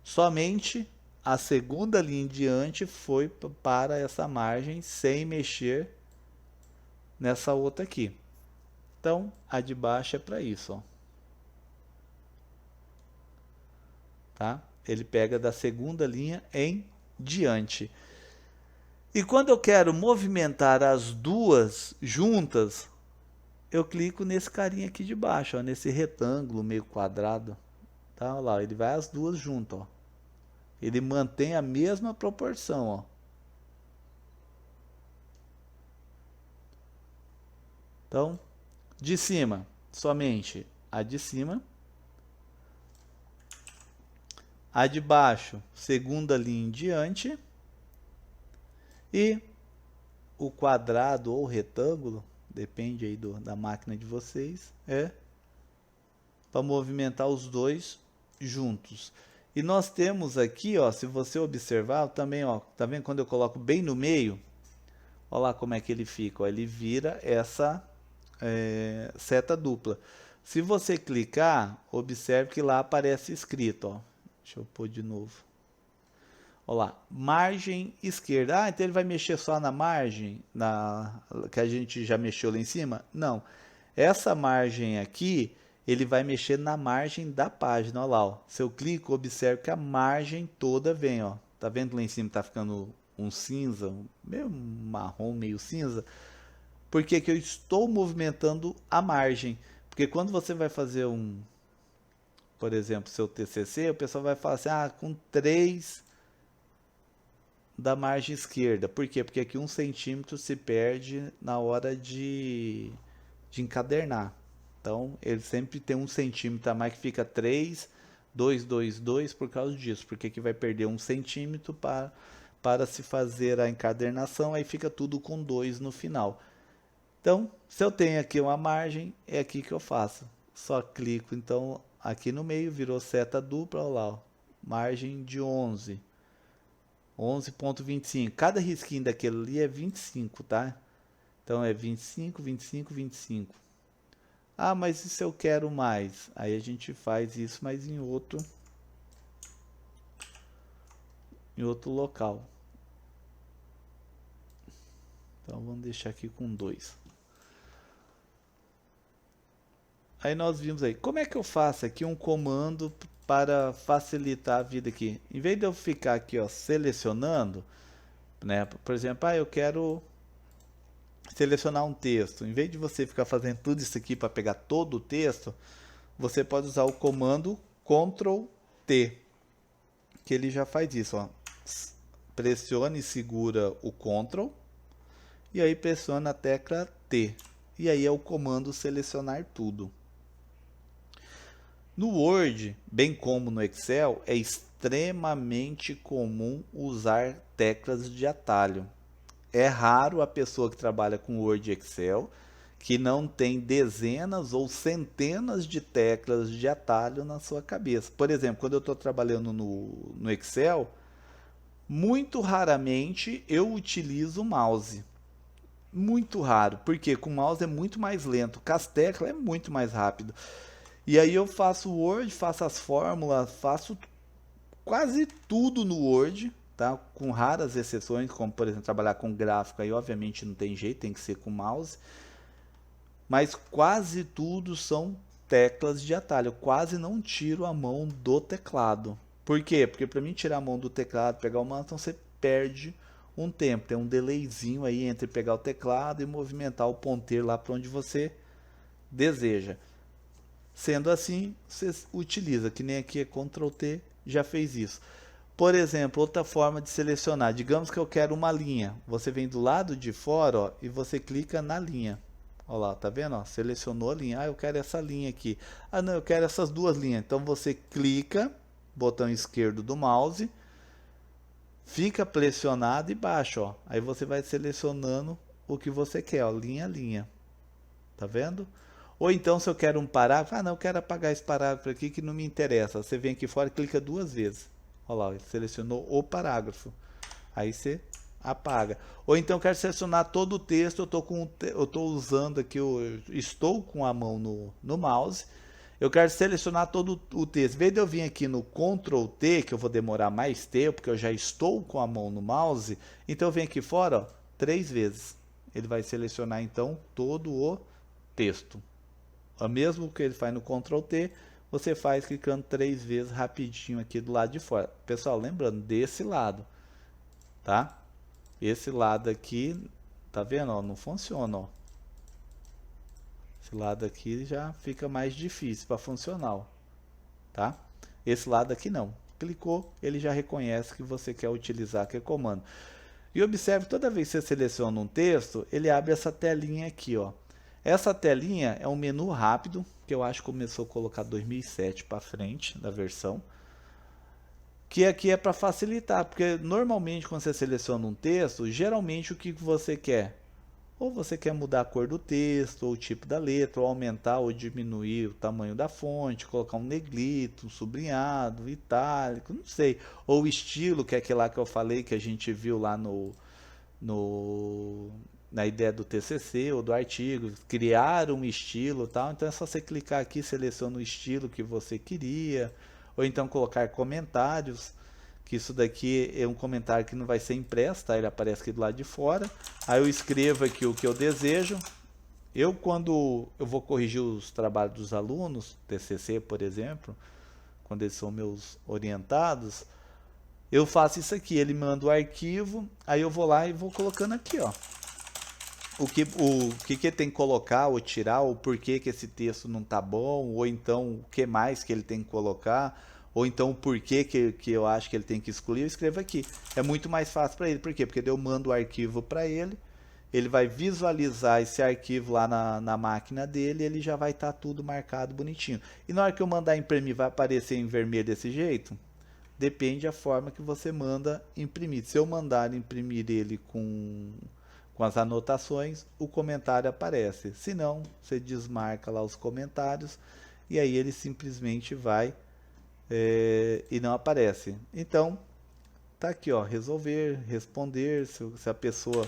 Somente a segunda linha em diante foi para essa margem sem mexer nessa outra aqui. Então, a de baixo é para isso, ó. Tá? Ele pega da segunda linha em diante. E quando eu quero movimentar as duas juntas, eu clico nesse carinha aqui de baixo, ó, nesse retângulo meio quadrado. Tá? Olha lá, ele vai as duas juntas, ó. Ele mantém a mesma proporção, ó. Então, de cima, somente a de cima. A de baixo, segunda linha em diante. E o quadrado ou retângulo, depende aí da máquina de vocês, é para movimentar os dois juntos. E nós temos aqui, ó, se você observar também, ó, tá vendo quando eu coloco bem no meio? Olha lá como é que ele fica, ó, ele vira essa seta dupla. Se você clicar, observe que lá aparece escrito, ó. Deixa eu pôr de novo. Olha lá, margem esquerda. Ah, então ele vai mexer só na margem, que a gente já mexeu lá em cima? Não. Essa margem aqui, ele vai mexer na margem da página. Olha lá, ó. Se eu clico, observe que a margem toda vem, ó. Tá vendo lá em cima tá ficando um cinza, meio marrom, meio cinza? Porque que eu estou movimentando a margem. Porque quando você vai fazer por exemplo, seu TCC, o pessoal vai falar assim, com 3 da margem esquerda. Por quê? Porque aqui 1 centímetro se perde na hora de encadernar. Então, ele sempre tem 1 centímetro a mais, que fica 3, 2, 2, 2 por causa disso. Porque aqui vai perder 1 centímetro para se fazer a encadernação, aí fica tudo com 2 no final. Então, se eu tenho aqui uma margem, é aqui que eu faço. Só clico, então, aqui no meio, virou seta dupla, olha lá, ó, margem de 11. 11,25. Cada risquinho daquele ali é 25, tá? Então é 25, 25, 25. Ah, mas e se eu quero mais? Aí a gente faz isso, mas em outro local. Então vamos deixar aqui com 2. Aí nós vimos aí, como é que eu faço aqui um comando para facilitar a vida aqui? Em vez de eu ficar aqui, ó, selecionando, né? Por exemplo, eu quero selecionar um texto. Em vez de você ficar fazendo tudo isso aqui para pegar todo o texto, você pode usar o comando Ctrl T, que ele já faz isso, ó. Pressione e segura o Ctrl e aí pressiona a tecla T. E aí é o comando selecionar tudo. No Word, bem como no Excel, é extremamente comum usar teclas de atalho. É raro a pessoa que trabalha com Word e Excel que não tem dezenas ou centenas de teclas de atalho na sua cabeça. Por exemplo, quando eu estou trabalhando no Excel, muito raramente eu utilizo o mouse. Muito raro, porque com o mouse é muito mais lento, com as teclas é muito mais rápido. E aí eu faço o Word, faço as fórmulas, faço quase tudo no Word, tá? Com raras exceções, como por exemplo trabalhar com gráfico, aí obviamente não tem jeito, tem que ser com mouse. Mas quase tudo são teclas de atalho, eu quase não tiro a mão do teclado. Por quê? Porque para mim tirar a mão do teclado, pegar o mouse, então você perde um tempo, tem um delayzinho aí entre pegar o teclado e movimentar o ponteiro lá para onde você deseja. Sendo assim, você utiliza, que nem aqui é Ctrl T, já fez isso. Por exemplo, outra forma de selecionar, digamos que eu quero uma linha, você vem do lado de fora, ó, e você clica na linha. Olha lá, tá vendo? Ó, selecionou a linha, eu quero essa linha aqui. Ah não, eu quero essas duas linhas, então você clica, botão esquerdo do mouse, fica pressionado e baixa, ó. Aí você vai selecionando o que você quer, ó, linha a linha. Tá vendo? Ou então se eu quero um parágrafo, não, eu quero apagar esse parágrafo aqui que não me interessa. Você vem aqui fora e clica 2 vezes. Olha lá, ele selecionou o parágrafo. Aí você apaga. Ou então eu quero selecionar todo o texto, eu estou usando aqui, eu estou com a mão no mouse. Eu quero selecionar todo o texto. Em vez de eu vir aqui no Ctrl T, que eu vou demorar mais tempo, porque eu já estou com a mão no mouse, então eu venho aqui fora, ó, 3 vezes. Ele vai selecionar então todo o texto. O mesmo que ele faz no Ctrl T, você faz clicando 3 vezes rapidinho aqui do lado de fora. Pessoal, lembrando, desse lado, tá? Esse lado aqui, tá vendo? Ó, não funciona, ó. Esse lado aqui já fica mais difícil para funcionar, ó, tá? Esse lado aqui não. Clicou, ele já reconhece que você quer utilizar aquele comando. E observe, toda vez que você seleciona um texto, ele abre essa telinha aqui, ó. Essa telinha é um menu rápido, que eu acho que começou a colocar 2007 para frente da versão, que aqui é para facilitar, porque normalmente quando você seleciona um texto, geralmente o que você quer? Ou você quer mudar a cor do texto, ou o tipo da letra, ou aumentar ou diminuir o tamanho da fonte, colocar um negrito, um sublinhado, itálico, não sei. Ou o estilo, que é aquele lá que eu falei, que a gente viu lá na ideia do TCC ou do artigo, criar um estilo, tal. Então é só você clicar aqui, seleciona o estilo que você queria, ou então colocar comentários, que isso daqui é um comentário que não vai ser impresso, tá? Ele aparece aqui do lado de fora. Aí eu escrevo aqui o que eu desejo. Quando eu vou corrigir os trabalhos dos alunos, TCC, por exemplo, quando eles são meus orientados, eu faço isso aqui, ele manda o arquivo, aí eu vou lá e vou colocando aqui, ó. O que tem que colocar ou tirar, ou por que esse texto não tá bom, ou então o que mais que ele tem que colocar, ou então o porquê que eu acho que ele tem que excluir, eu escrevo aqui. É muito mais fácil para ele. Por quê? Porque eu mando o arquivo para ele, ele vai visualizar esse arquivo lá na máquina dele, ele já vai estar tudo marcado bonitinho. E na hora que eu mandar imprimir, vai aparecer em vermelho desse jeito? Depende da forma que você manda imprimir. Se eu mandar imprimir ele com as anotações, o comentário aparece. Se não, você desmarca lá os comentários e aí ele simplesmente vai e não aparece. Então, tá aqui, ó, resolver, responder, se a pessoa,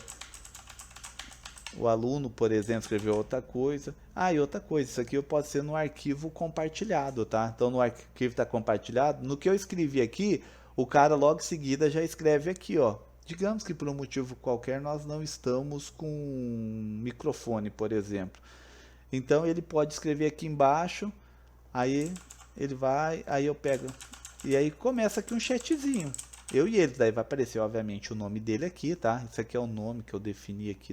o aluno, por exemplo, escreveu outra coisa. Ah, e outra coisa, isso aqui pode ser no arquivo compartilhado, tá? Então, no arquivo está compartilhado, no que eu escrevi aqui, o cara logo em seguida já escreve aqui, ó. Digamos que por um motivo qualquer nós não estamos com microfone, por exemplo. Então, ele pode escrever aqui embaixo, aí ele vai, aí eu pego, e aí começa aqui um chatzinho. Eu e ele, daí vai aparecer, obviamente, o nome dele aqui, tá? Isso aqui é o nome que eu defini aqui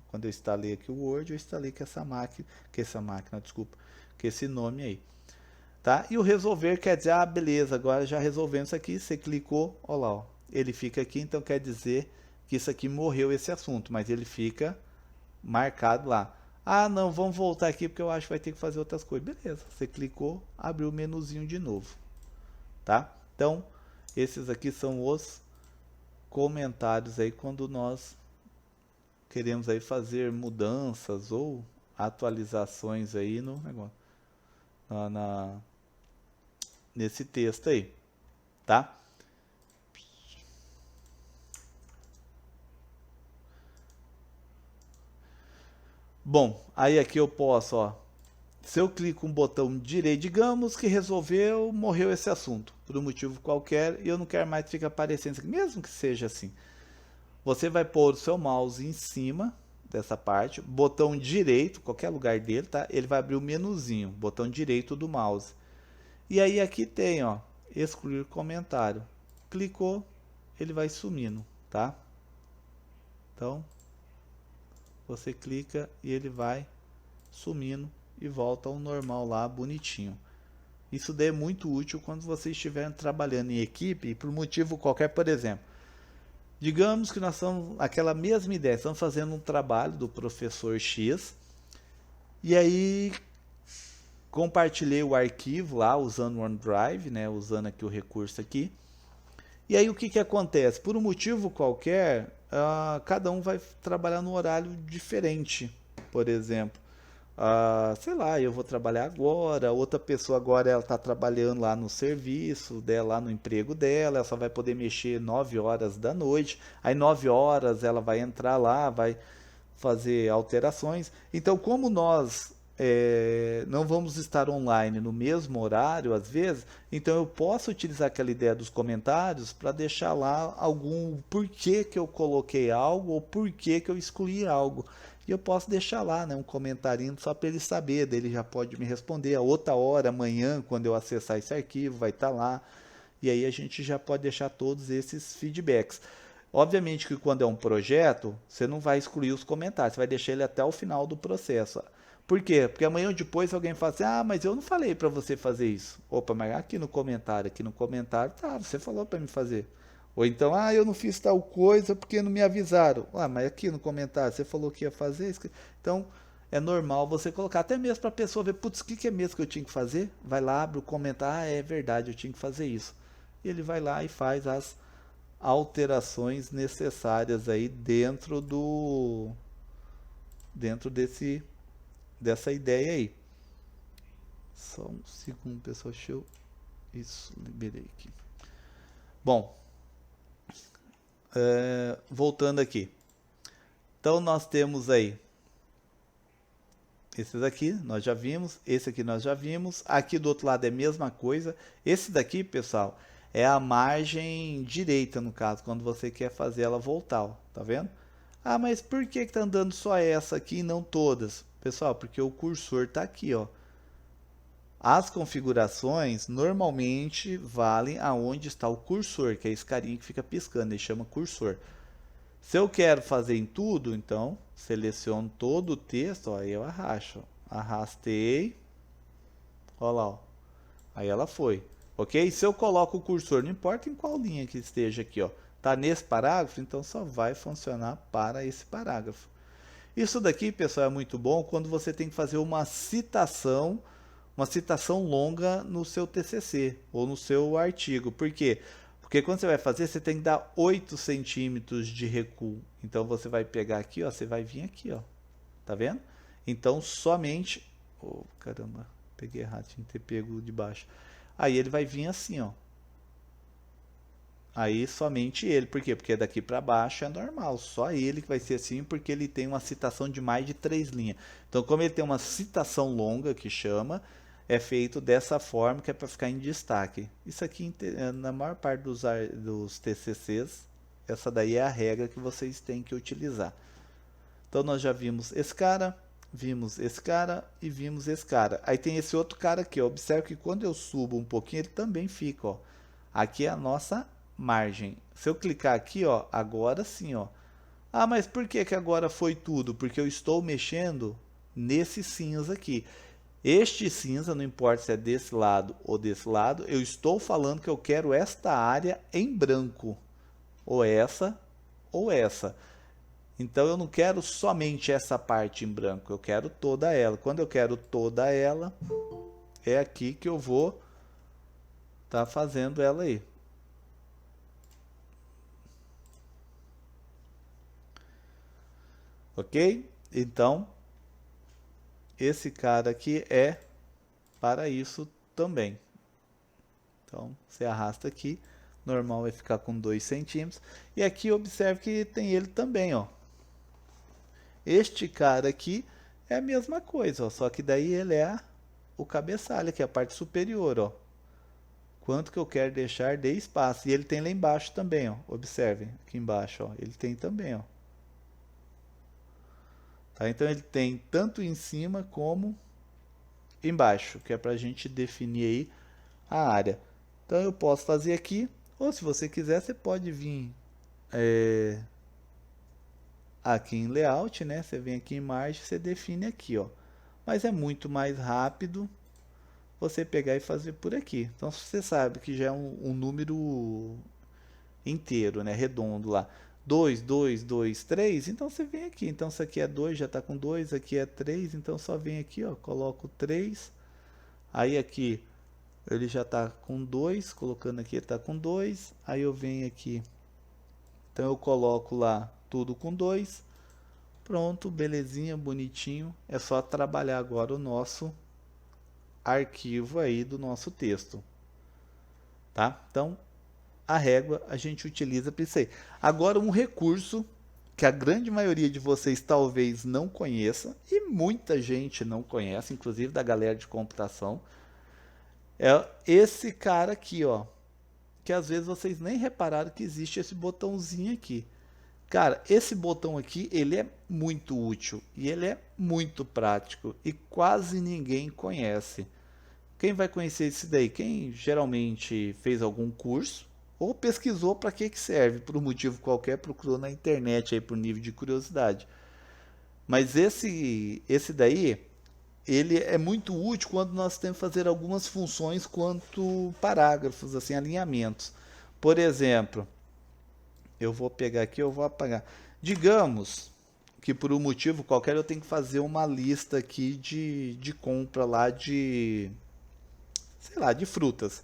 quando eu instalei aqui o Word, eu instalei com essa máquina, desculpa, com esse nome aí, tá? E o resolver quer dizer, ah, beleza, agora já resolvemos isso aqui, você clicou, ó lá, ó, ele fica aqui, então quer dizer que isso aqui morreu esse assunto, mas ele fica marcado lá. Ah, não, vamos voltar aqui porque eu acho que vai ter que fazer outras coisas. Beleza, você clicou, abriu o menuzinho de novo, tá? Então, esses aqui são os comentários aí quando nós queremos aí fazer mudanças ou atualizações aí no negócio, nesse texto aí, tá? Bom, aí aqui eu posso, ó, se eu clico um botão direito, digamos que resolveu, morreu esse assunto, por um motivo qualquer, e eu não quero mais que fique aparecendo isso aqui, mesmo que seja assim. Você vai pôr o seu mouse em cima dessa parte, botão direito, qualquer lugar dele, tá? Ele vai abrir o menuzinho, botão direito do mouse. E aí aqui tem, ó, excluir comentário. Clicou, ele vai sumindo, tá? Então, você clica e ele vai sumindo e volta ao normal lá, bonitinho. Isso daí é muito útil quando vocês estiverem trabalhando em equipe e por motivo qualquer, por exemplo. Digamos que nós estamos, aquela mesma ideia, estamos fazendo um trabalho do professor X, e aí compartilhei o arquivo lá usando o OneDrive, né, usando aqui o recurso aqui, e aí o que acontece? Por um motivo qualquer, cada um vai trabalhar num horário diferente, por exemplo. Sei lá, eu vou trabalhar agora, outra pessoa agora ela está trabalhando lá no serviço dela, lá no emprego dela, ela só vai poder mexer 9 horas da noite, aí 9 horas ela vai entrar lá, vai fazer alterações. Então, como nós não vamos estar online no mesmo horário, às vezes, então eu posso utilizar aquela ideia dos comentários para deixar lá algum porquê que eu coloquei algo ou porquê que eu excluí algo. E eu posso deixar lá, né, um comentarinho só para ele saber, daí ele já pode me responder a outra hora, amanhã, quando eu acessar esse arquivo, vai estar lá. E aí a gente já pode deixar todos esses feedbacks. Obviamente que quando é um projeto, você não vai excluir os comentários, você vai deixar ele até o final do processo. Por quê? Porque amanhã ou depois alguém fala assim, ah, mas eu não falei para você fazer isso. Opa, mas aqui no comentário, tá, você falou para me fazer. Ou então, ah, eu não fiz tal coisa porque não me avisaram. Ah, mas aqui no comentário você falou que ia fazer isso. Então, é normal você colocar, até mesmo para a pessoa ver, putz, o que é mesmo que eu tinha que fazer? Vai lá, abre o comentário, ah, é verdade, eu tinha que fazer isso. E ele vai lá e faz as alterações necessárias aí dentro dessa ideia aí. Só um segundo, pessoal, deixa eu... Isso, liberei aqui. Bom, voltando aqui. Então, nós temos aí esses aqui, nós já vimos. Esse aqui nós já vimos. Aqui do outro lado é a mesma coisa. Esse daqui, pessoal, é a margem direita, no caso, quando você quer fazer ela voltar, ó, tá vendo? Ah, mas por que tá andando só essa aqui e não todas? Pessoal, porque o cursor tá aqui, ó. As configurações normalmente valem aonde está o cursor, que é esse carinha que fica piscando, ele chama cursor. Se eu quero fazer em tudo, então seleciono todo o texto, ó, aí eu arrastei, ó lá, ó. Aí ela foi. ok? Se eu coloco o cursor, não importa em qual linha que esteja aqui, ó, tá nesse parágrafo, então só vai funcionar para esse parágrafo. Isso daqui, pessoal, é muito bom quando você tem que fazer uma citação longa no seu TCC ou no seu artigo. Por quê? Porque quando você vai fazer, você tem que dar 8 centímetros de recuo. Então você vai pegar aqui, ó, você vai vir aqui, ó. Tá vendo? Então somente... Oh, caramba, peguei errado, tinha que ter pego de baixo. Aí ele vai vir assim, ó. Aí somente ele, por quê? Porque daqui para baixo é normal, só ele que vai ser assim, porque ele tem uma citação de mais de 3 linhas. Então, como ele tem uma citação longa, que chama, é feito dessa forma, que é para ficar em destaque. Isso aqui, na maior parte dos TCCs, essa daí é a regra que vocês têm que utilizar. Então, nós já vimos esse cara e vimos esse cara. Aí tem esse outro cara aqui, ó. Observe que quando eu subo um pouquinho, ele também fica, ó. Aqui é a nossa margem. Se eu clicar aqui, ó, agora sim, ó. Ah, mas por que que agora foi tudo? Porque eu estou mexendo nesse cinza aqui. Este cinza, não importa se é desse lado ou desse lado, eu estou falando que eu quero esta área em branco. Ou essa, ou essa. Então eu não quero somente essa parte em branco, eu quero toda ela. Quando eu quero toda ela, é aqui que eu vou estar fazendo ela aí. Ok? Então, esse cara aqui é para isso também. Então, você arrasta aqui, normal vai ficar com 2 centímetros. E aqui observe que tem ele também, ó. Este cara aqui é a mesma coisa, ó, só que daí ele é o cabeçalho, que é a parte superior, ó. Quanto que eu quero deixar de espaço. E ele tem lá embaixo também, ó. Observem, aqui embaixo, ó. Ele tem também, ó. Tá? Então ele tem tanto em cima como embaixo, que é para a gente definir aí a área. Então eu posso fazer aqui, ou se você quiser, você pode vir aqui em layout, né? Você vem aqui em margem, você define aqui, ó. Mas é muito mais rápido você pegar e fazer por aqui. Então você sabe que já é um número inteiro, né? Redondo lá. 2, 2, 2, 3, então você vem aqui. Então isso aqui é 2, já está com 2, aqui é 3, então só vem aqui, ó, coloco 3. Aí aqui ele já está com 2, colocando aqui ele está com 2. Aí eu venho aqui, então eu coloco lá tudo com 2. Pronto, belezinha, bonitinho. É só trabalhar agora o nosso arquivo aí do nosso texto. Tá? Então, a régua a gente utiliza para isso aí. Agora, um recurso que a grande maioria de vocês talvez não conheça, e muita gente não conhece, inclusive da galera de computação, é esse cara aqui, ó, que às vezes vocês nem repararam que existe esse botãozinho aqui. Cara, esse botão aqui, ele é muito útil e ele é muito prático e quase ninguém conhece. Quem vai conhecer esse daí? Quem geralmente fez algum curso ou pesquisou para que serve, por um motivo qualquer, procurou na internet aí por nível de curiosidade. Mas esse daí, ele é muito útil quando nós temos que fazer algumas funções quanto parágrafos, assim, alinhamentos. Por exemplo, eu vou pegar aqui, eu vou apagar. Digamos que por um motivo qualquer eu tenho que fazer uma lista aqui de compra lá de, sei lá, de frutas.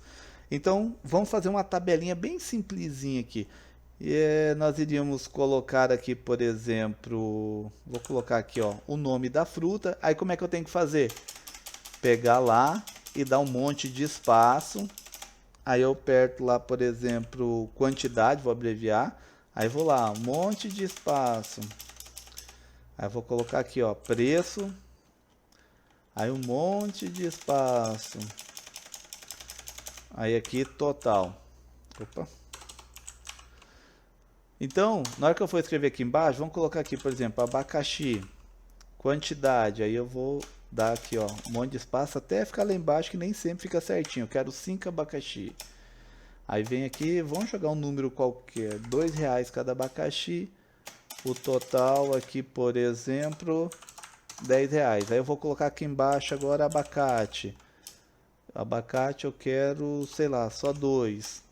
Então, vamos fazer uma tabelinha bem simplesinha aqui. E nós iríamos colocar aqui, por exemplo, vou colocar aqui, ó, o nome da fruta. Aí como é que eu tenho que fazer? Pegar lá e dar um monte de espaço. Aí eu aperto lá, por exemplo, quantidade, vou abreviar. Aí vou lá, um monte de espaço. Aí vou colocar aqui, ó, preço. Aí um monte de espaço. Aí aqui total. Opa. Então, na hora que eu for escrever aqui embaixo, vamos colocar aqui, por exemplo, abacaxi, quantidade. Aí eu vou dar aqui, ó, um monte de espaço até ficar lá embaixo, que nem sempre fica certinho. Eu quero 5 abacaxi. Aí vem aqui, vamos jogar um número qualquer, R$2 cada abacaxi. O total aqui, por exemplo, R$10. Aí eu vou colocar aqui embaixo agora abacate. Abacate eu quero, sei lá, só 2.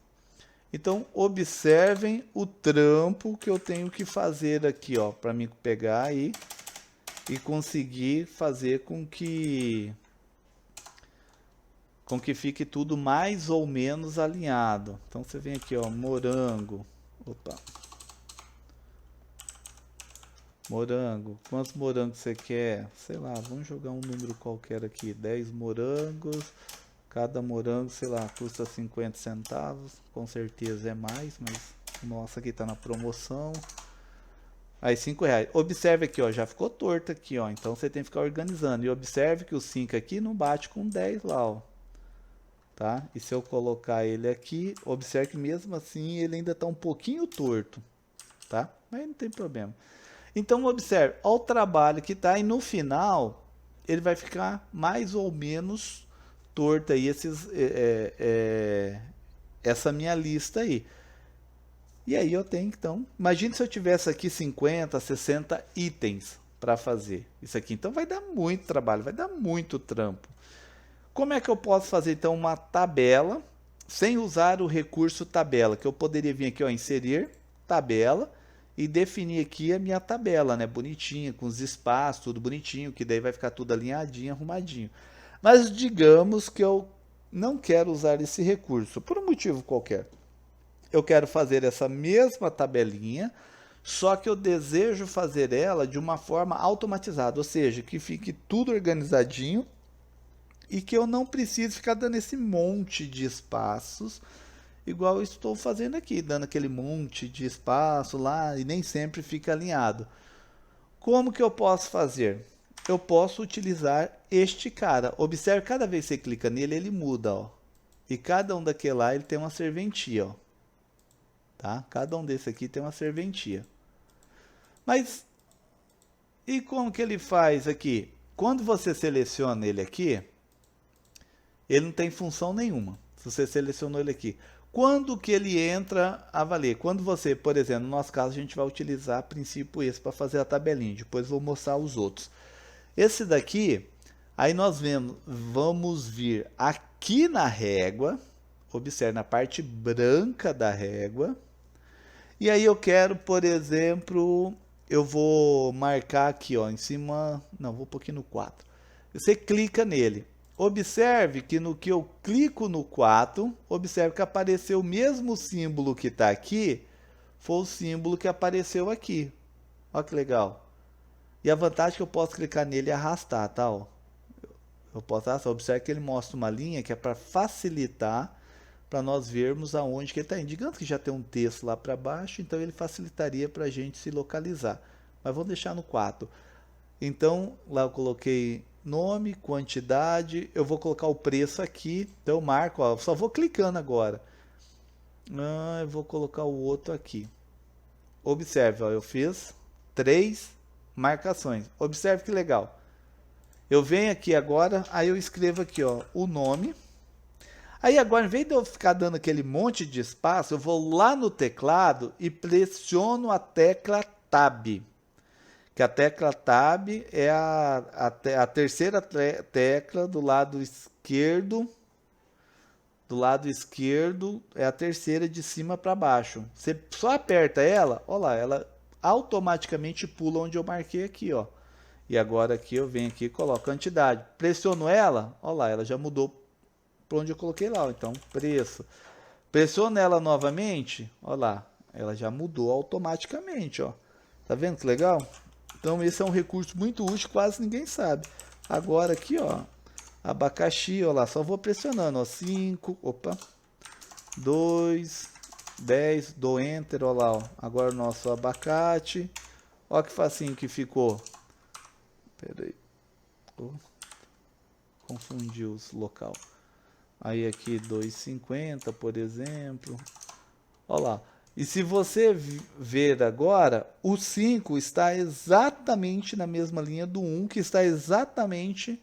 Então, observem o trampo que eu tenho que fazer aqui, ó, para me pegar aí e conseguir fazer com que fique tudo mais ou menos alinhado. Então você vem aqui, ó, morango. Opa. Morango. Quantos morangos você quer? Sei lá, vamos jogar um número qualquer aqui. 10 morangos. Cada morango, sei lá, custa 50 centavos. Com certeza é mais, mas nossa, aqui tá na promoção. Aí 5 reais. Observe aqui, ó, já ficou torto aqui, ó. Então você tem que ficar organizando. E observe que o 5 aqui não bate com 10 lá, ó. Tá? E se eu colocar ele aqui, observe que mesmo assim ele ainda tá um pouquinho torto, tá? Mas não tem problema. Então observe, olha o trabalho que tá e no final ele vai ficar mais ou menos torto aí essa minha lista aí. E aí eu tenho então, imagine se eu tivesse aqui 50, 60 itens para fazer isso aqui. Então vai dar muito trabalho, vai dar muito trampo. Como é que eu posso fazer então uma tabela sem usar o recurso tabela? Que eu poderia vir aqui, ó, inserir tabela e definir aqui a minha tabela, né? Bonitinha, com os espaços, tudo bonitinho, que daí vai ficar tudo alinhadinho, arrumadinho. Mas digamos que eu não quero usar esse recurso, por um motivo qualquer. Eu quero fazer essa mesma tabelinha, só que eu desejo fazer ela de uma forma automatizada, ou seja, que fique tudo organizadinho e que eu não precise ficar dando esse monte de espaços, igual eu estou fazendo aqui, dando aquele monte de espaço lá e nem sempre fica alinhado. Como que eu posso fazer? Eu posso utilizar este cara. Observe, cada vez que você clica nele, ele muda, ó. E cada um daquele lá, ele tem uma serventia, ó. Tá? Cada um desse aqui tem uma serventia. Mas, e como que ele faz aqui? Quando você seleciona ele aqui, ele não tem função nenhuma. Se você selecionou ele aqui. Quando que ele entra a valer? Quando você, por exemplo, no nosso caso, a gente vai utilizar a princípio esse para fazer a tabelinha. Depois vou mostrar os outros. Esse daqui, aí nós vamos vir aqui na régua. Observe na parte branca da régua. E aí eu quero, por exemplo, eu vou marcar aqui, ó, em cima, não, vou pôr aqui no 4. Você clica nele. Observe que no que eu clico no 4, observe que apareceu o mesmo símbolo que está aqui, foi o símbolo que apareceu aqui. Olha que legal. E a vantagem é que eu posso clicar nele e arrastar, tá? Ó. Eu posso arrastar. Observe que ele mostra uma linha que é para facilitar, para nós vermos aonde que ele está indo. Digamos que já tem um texto lá para baixo, então ele facilitaria para a gente se localizar. Mas vamos deixar no 4. Então, lá eu coloquei nome, quantidade, eu vou colocar o preço aqui, então eu marco, ó, só vou clicando agora. Eu vou colocar o outro aqui. Observe, ó, eu fiz 3 marcações. Observe que legal. Eu venho aqui agora, aí eu escrevo aqui, ó, o nome. Aí agora, em vez de eu ficar dando aquele monte de espaço, eu vou lá no teclado e pressiono a tecla Tab. Que a tecla Tab é a terceira tecla do lado esquerdo. Do lado esquerdo é a terceira de cima para baixo. Você só aperta ela, olha lá, ela automaticamente pula onde eu marquei aqui, ó. E agora aqui eu venho aqui e coloco quantidade. Pressiono ela, olha lá, ela já mudou para onde eu coloquei lá, ó. Então preço. Pressiono ela novamente, olha lá, ela já mudou automaticamente, ó. Tá vendo que legal? Então esse é um recurso muito útil, quase ninguém sabe. Agora aqui, ó, abacaxi, ó lá, só vou pressionando, ó, 5, opa, 2, 10, dou enter, ó lá, ó. Agora o nosso abacate, ó que facinho que ficou. Pera aí, oh, confundi os local. Aí aqui 2,50, por exemplo, ó lá. E se você ver agora, o 5 está exatamente na mesma linha do 1, que está exatamente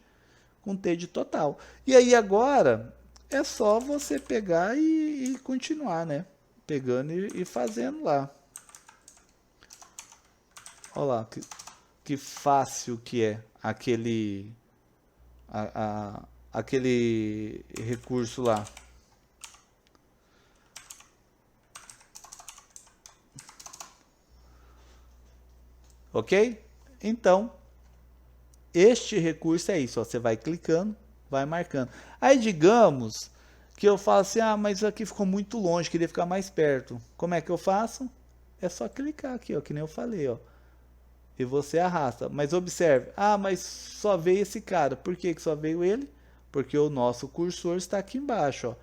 com T de total. E aí agora é só você pegar e continuar, né? Pegando e fazendo lá. Olha lá, que fácil que é aquele... aquele recurso lá. Ok? Então, este recurso é isso, ó, você vai clicando, vai marcando. Aí digamos que eu falo assim, ah, mas aqui ficou muito longe, queria ficar mais perto. Como é que eu faço? É só clicar aqui, ó, que nem eu falei, ó. E você arrasta. Mas observe, ah, mas só veio esse cara. Por que só veio ele? Porque o nosso cursor está aqui embaixo, ó.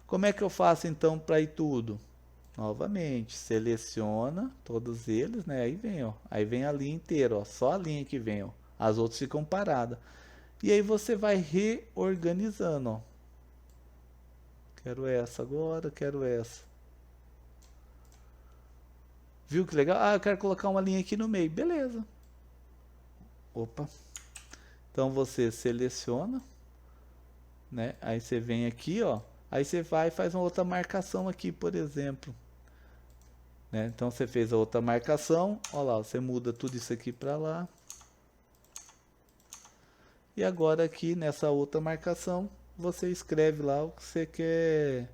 Como é que eu faço então para ir tudo? Novamente, seleciona todos eles, né? Aí vem, ó. Aí vem a linha inteira, ó. Só a linha que vem, ó. As outras ficam paradas. E aí você vai reorganizando, ó. Quero essa agora, quero essa. Viu que legal? Ah, eu quero colocar uma linha aqui no meio. Beleza. Opa. Então você seleciona, né? Aí você vem aqui, ó. Aí você vai e faz uma outra marcação aqui, por exemplo. Né? Então você fez a outra marcação. Ó lá, você muda tudo isso aqui para lá. E agora aqui nessa outra marcação, você escreve lá o que você quer.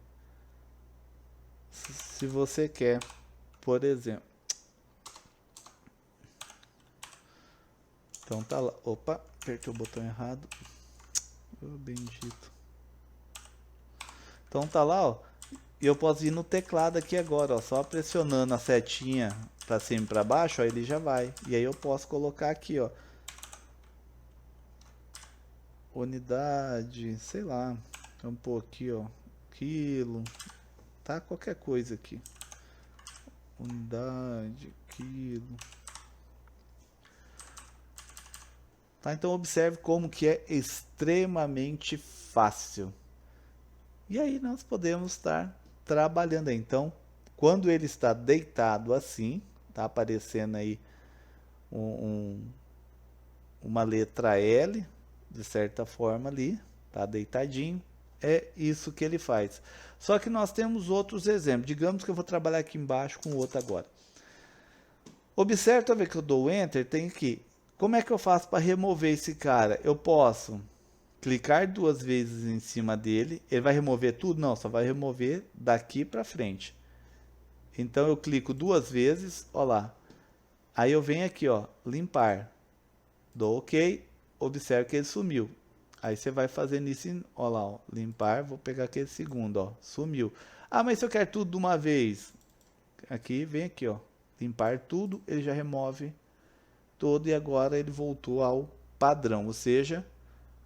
Se você quer, por exemplo. Então tá lá. Opa, apertei o botão errado. Oh, bendito. Então tá lá, ó. E eu posso ir no teclado aqui agora, ó. Só pressionando a setinha para cima e para baixo, ó, ele já vai. E aí eu posso colocar aqui, ó. Unidade, sei lá. Vamos pôr aqui, ó. Quilo. Tá? Qualquer coisa aqui. Unidade, quilo. Tá? Então observe como que é extremamente fácil. E aí nós podemos estar trabalhando aí. Então, quando ele está deitado assim, tá aparecendo aí uma letra L, de certa forma ali, tá deitadinho, é isso que ele faz. Só que nós temos outros exemplos. Digamos que eu vou trabalhar aqui embaixo com outro agora. Observe, toda vez que eu dou Enter, tem aqui. Como é que eu faço para remover esse cara? Eu posso clicar 2 vezes em cima dele. Ele vai remover tudo? Não, só vai remover daqui para frente. Então eu clico 2 vezes, ó lá. Aí eu venho aqui, ó, limpar. Dou OK. Observe que ele sumiu. Aí você vai fazendo isso, ó lá, ó, limpar. Vou pegar aquele segundo, ó, sumiu. Ah, mas se eu quero tudo de uma vez, aqui, vem aqui, ó, limpar tudo, ele já remove todo e agora ele voltou ao padrão, ou seja,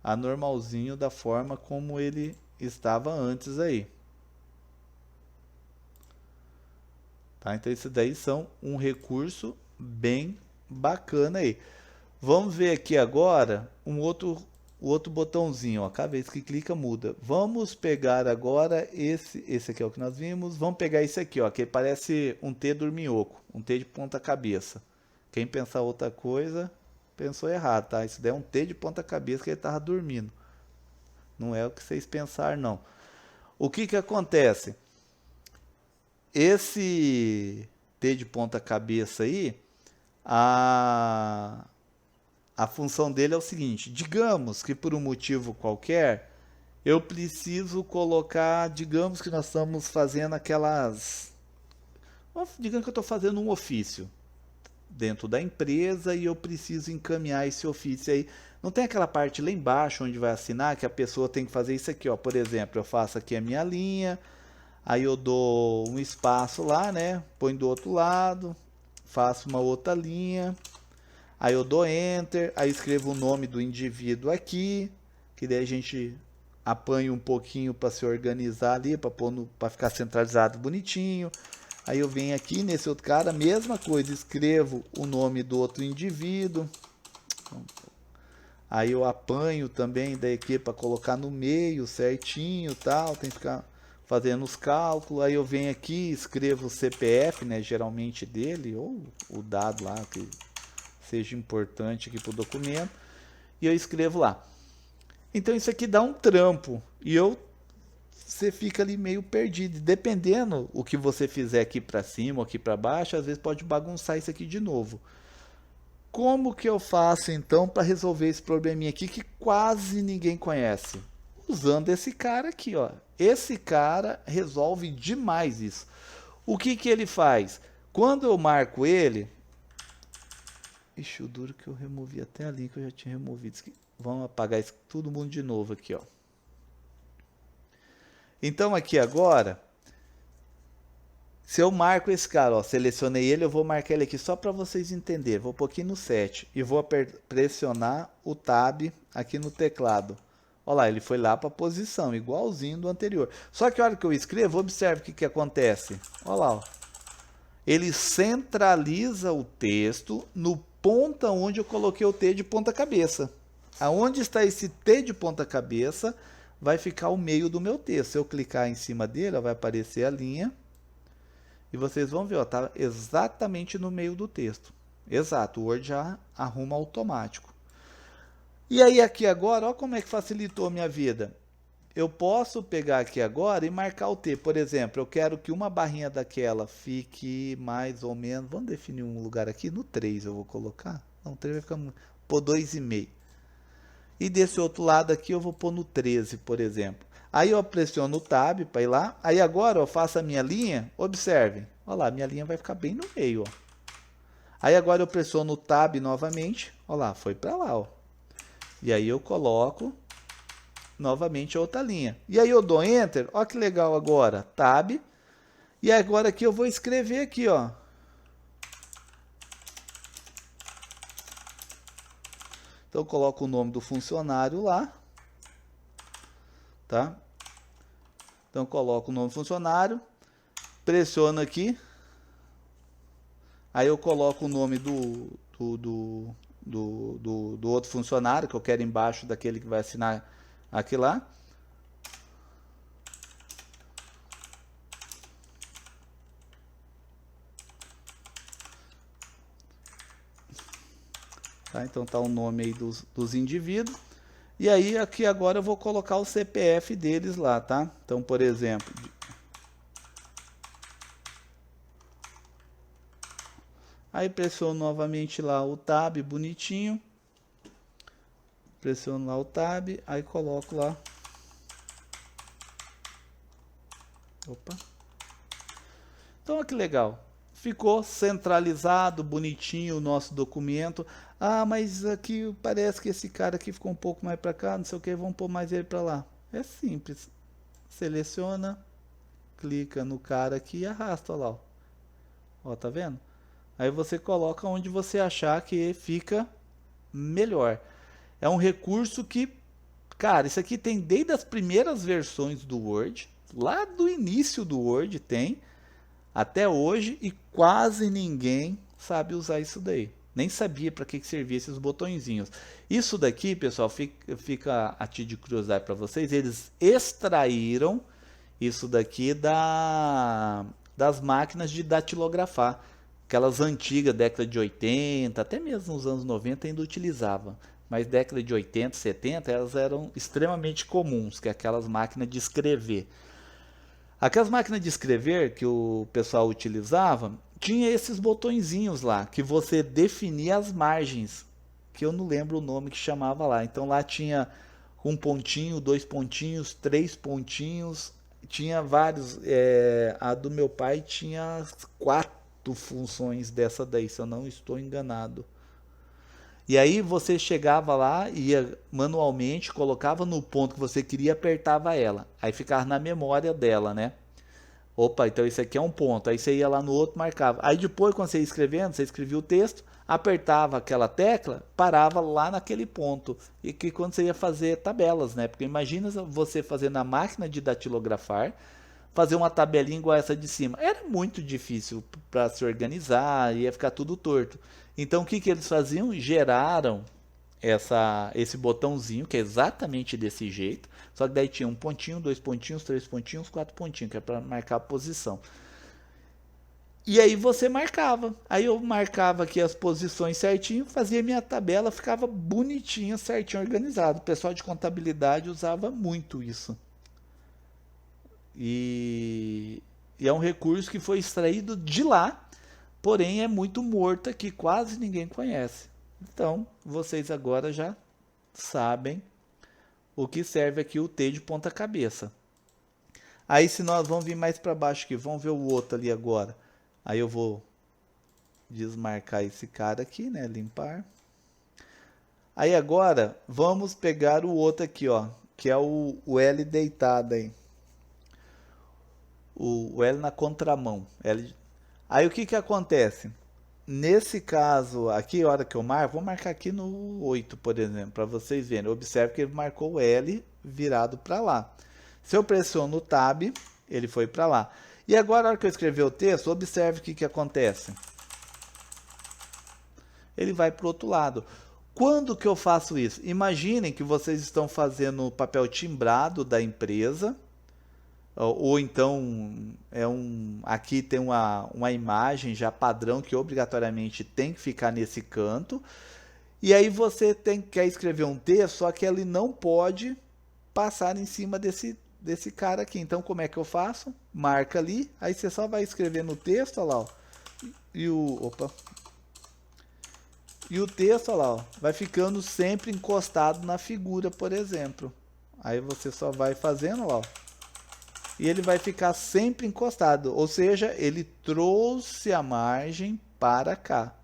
anormalzinho da forma como ele estava antes aí. Tá? Então isso daí são um recurso bem bacana aí. Vamos ver aqui agora o outro botãozinho, ó. Cada vez que clica muda. Vamos pegar agora esse aqui é o que nós vimos. Vamos pegar esse aqui, ó, que parece um T dorminhoco, um T de ponta cabeça. Quem pensar outra coisa pensou errado, tá? Isso daí é um T de ponta cabeça que ele estava dormindo. Não é o que vocês pensaram, não. O que que acontece? Esse T de ponta cabeça aí, a função dele é o seguinte: digamos que por um motivo qualquer, eu preciso colocar, digamos que nós estamos fazendo aquelas... Digamos que eu estou fazendo um ofício dentro da empresa e eu preciso encaminhar esse ofício aí. Não tem aquela parte lá embaixo onde vai assinar que a pessoa tem que fazer isso aqui, ó. Por exemplo, eu faço aqui a minha linha, aí eu dou um espaço lá, né? Põe do outro lado, faço uma outra linha, aí eu dou Enter, aí escrevo o nome do indivíduo aqui, que daí a gente apanha um pouquinho para se organizar ali, para ficar centralizado bonitinho. Aí eu venho aqui nesse outro cara, mesma coisa, escrevo o nome do outro indivíduo. Aí eu apanho também daqui para colocar no meio certinho, tal, tem que ficar fazendo os cálculos. Aí eu venho aqui, escrevo o CPF, né, geralmente dele, ou o dado lá que seja importante aqui para o documento, e eu escrevo lá. Então isso aqui dá um trampo, e você fica ali meio perdido. Dependendo o que você fizer aqui para cima ou aqui para baixo, às vezes pode bagunçar isso aqui de novo. Como que eu faço então para resolver esse probleminha aqui que quase ninguém conhece? usando esse cara aqui, ó. Esse cara resolve demais isso. O que que ele faz? Quando eu marco ele... Ixi, o duro que eu removi até ali, que eu já tinha removido. Vamos apagar isso todo mundo de novo aqui, ó. Então aqui agora, se eu marco esse cara, ó, selecionei ele, eu vou marcar ele aqui só para vocês entenderem. Vou pôr aqui no 7 e vou pressionar o Tab aqui no teclado. Olha lá, ele foi lá para a posição, igualzinho do anterior. Só que a hora que eu escrevo, observe o que acontece. Olha lá, ó. Ele centraliza o texto no ponta onde eu coloquei o T de ponta cabeça. Aonde está esse T de ponta cabeça, vai ficar o meio do meu texto. Se eu clicar em cima dele, ó, vai aparecer a linha. E vocês vão ver, ó, tá exatamente no meio do texto. Exato, o Word já arruma automático. E aí aqui agora, ó como é que facilitou a minha vida. Eu posso pegar aqui agora e marcar o T. Por exemplo, eu quero que uma barrinha daquela fique mais ou menos... Vamos definir um lugar aqui, no 3 eu vou colocar. Não, o 3 vai ficar... Pôr 2,5. E desse outro lado aqui eu vou pôr no 13, por exemplo. Aí eu pressiono o Tab para ir lá. Aí agora eu faço a minha linha. Observe. Olha lá, minha linha vai ficar bem no meio. Ó. Aí agora eu pressiono o Tab novamente. Olha lá, foi para lá. Ó. E aí eu coloco novamente a outra linha. E aí eu dou Enter. Olha que legal agora. Tab. E agora aqui eu vou escrever aqui, ó. Então eu coloco o nome do funcionário lá. Tá? Então eu coloco o nome do funcionário. Pressiono aqui. Aí eu coloco o nome do outro funcionário que eu quero embaixo daquele que vai assinar aqui lá. Tá? Então tá o nome aí dos indivíduos. E aí aqui agora eu vou colocar o CPF deles lá, tá? Então, por exemplo, aí pressiono novamente lá o Tab, bonitinho. Pressiono lá o Tab, aí coloco lá. Opa. Então, olha que legal. Ficou centralizado, bonitinho o nosso documento. Ah, mas aqui parece que esse cara aqui ficou um pouco mais para cá, não sei o que, vamos pôr mais ele para lá. É simples. Seleciona, clica no cara aqui e arrasta, olha lá. Ó, tá vendo? Aí você coloca onde você achar que fica melhor. É um recurso que, cara, isso aqui tem desde as primeiras versões do Word, lá do início do Word tem, até hoje, e quase ninguém sabe usar isso daí. Nem sabia para que servia esses botõezinhos. Isso daqui, pessoal, fica a título de curiosidade para vocês, eles extraíram isso daqui das máquinas de datilografar. Aquelas antigas, década de 80, até mesmo nos anos 90 ainda utilizava. Mas década de 80, 70, elas eram extremamente comuns, que é aquelas máquinas de escrever. Aquelas máquinas de escrever que o pessoal utilizava, tinha esses botõezinhos lá, que você definia as margens, que eu não lembro o nome que chamava lá. Então lá tinha um pontinho, 2 pontinhos, 3 pontinhos, tinha vários. A do meu pai tinha 4 funções dessa daí, se eu não estou enganado. E aí você chegava lá, ia manualmente, colocava no ponto que você queria, apertava ela. Aí ficava na memória dela, né? Opa, então isso aqui é um ponto. Aí você ia lá no outro, marcava. Aí depois, quando você ia escrevendo, você escrevia o texto, apertava aquela tecla, parava lá naquele ponto. E que quando você ia fazer tabelas, né? Porque imagina você fazer na máquina de datilografar, fazer uma tabelinha igual essa de cima. Era muito difícil para se organizar, ia ficar tudo torto. Então o que eles faziam? Geraram esse botãozinho, que é exatamente desse jeito, só que daí tinha um pontinho, 2 pontinhos, 3 pontinhos, 4 pontinhos, que é para marcar a posição. E aí você marcava. Aí eu marcava aqui as posições certinho, fazia minha tabela, ficava bonitinha, certinho, organizado. O pessoal de contabilidade usava muito isso. E é um recurso que foi extraído de lá, porém é muito morto aqui, quase ninguém conhece. Então, vocês agora já sabem o que serve aqui o T de ponta cabeça. Aí se nós vamos vir mais para baixo aqui, vamos ver o outro ali agora. Aí eu vou desmarcar esse cara aqui, né, limpar. Aí agora vamos pegar o outro aqui, ó, que é o L deitado aí. O L na contramão. L... Aí o que que acontece? Nesse caso aqui, a hora que eu marco, vou marcar aqui no 8, por exemplo, para vocês verem. Observe que ele marcou o L virado para lá. Se eu pressiono o Tab, ele foi para lá. E agora, na hora que eu escrever o texto, observe o que que acontece. Ele vai para o outro lado. Quando que eu faço isso? Imaginem que vocês estão fazendo papel timbrado da empresa, ou então aqui tem uma imagem já padrão que obrigatoriamente tem que ficar nesse canto. E aí você quer escrever um texto, só que ele não pode passar em cima desse cara aqui. Então como é que eu faço? Marca ali, aí você só vai escrever no texto, olha lá, ó, e o texto, olha lá, ó, vai ficando sempre encostado na figura, por exemplo. Aí você só vai fazendo, olha lá, ó, e ele vai ficar sempre encostado, ou seja, ele trouxe a margem para cá.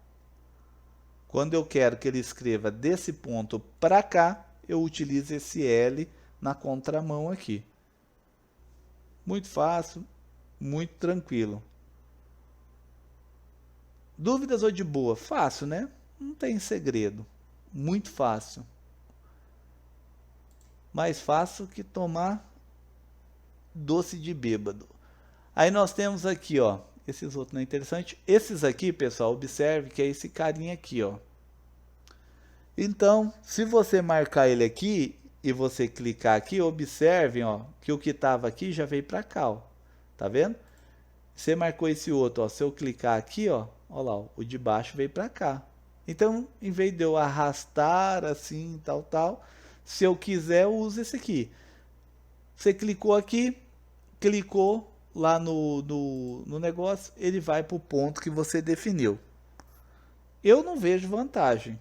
Quando eu quero que ele escreva desse ponto para cá, eu utilizo esse L na contramão aqui. Muito fácil, muito tranquilo. Dúvidas ou de boa? Fácil, né? Não tem segredo. Muito fácil. Mais fácil que tomar doce de bêbado. Aí nós temos aqui, ó, esses outros não é interessante. Esses aqui, pessoal, observe que é esse carinha aqui, ó. Então, se você marcar ele aqui e você clicar aqui, observem, ó, que o que estava aqui já veio para cá, ó. Tá vendo? Você marcou esse outro, ó, se eu clicar aqui, ó, lá, o de baixo veio para cá. Então, em vez de eu arrastar assim, tal, se eu quiser, eu uso esse aqui. Você clicou aqui, clicou lá no negócio, ele vai para o ponto que você definiu. Eu não vejo vantagem,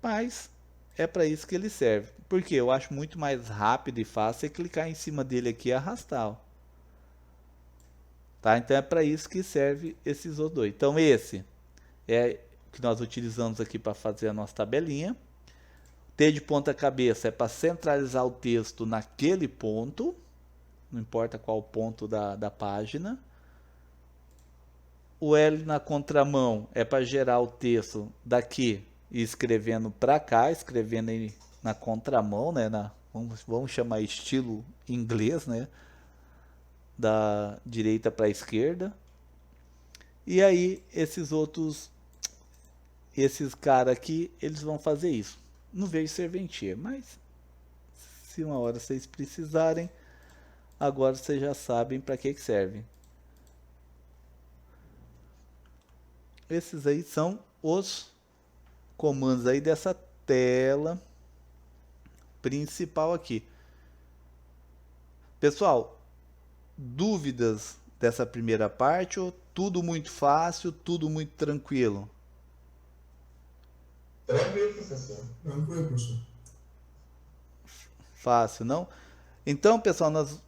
mas é para isso que ele serve. Porque eu acho muito mais rápido e fácil você clicar em cima dele aqui e arrastar. Ó. Tá? Então é para isso que serve esses outros dois. Então esse é o que nós utilizamos aqui para fazer a nossa tabelinha. T de ponta cabeça é para centralizar o texto naquele ponto, não importa qual ponto da página. O L na contramão é para gerar o texto daqui e escrevendo para cá, escrevendo aí na contramão, né? Vamos chamar estilo inglês, né? Da direita para a esquerda. E aí esses caras aqui, eles vão fazer isso. Não vejo serventia, mas se uma hora vocês precisarem, agora vocês já sabem para que serve. Esses aí são os comandos aí dessa tela principal aqui. Pessoal, dúvidas dessa primeira parte ou tudo muito fácil, tudo muito tranquilo? Tranquilo, professor. Tranquilo, professor. Fácil, não? Então, pessoal, nós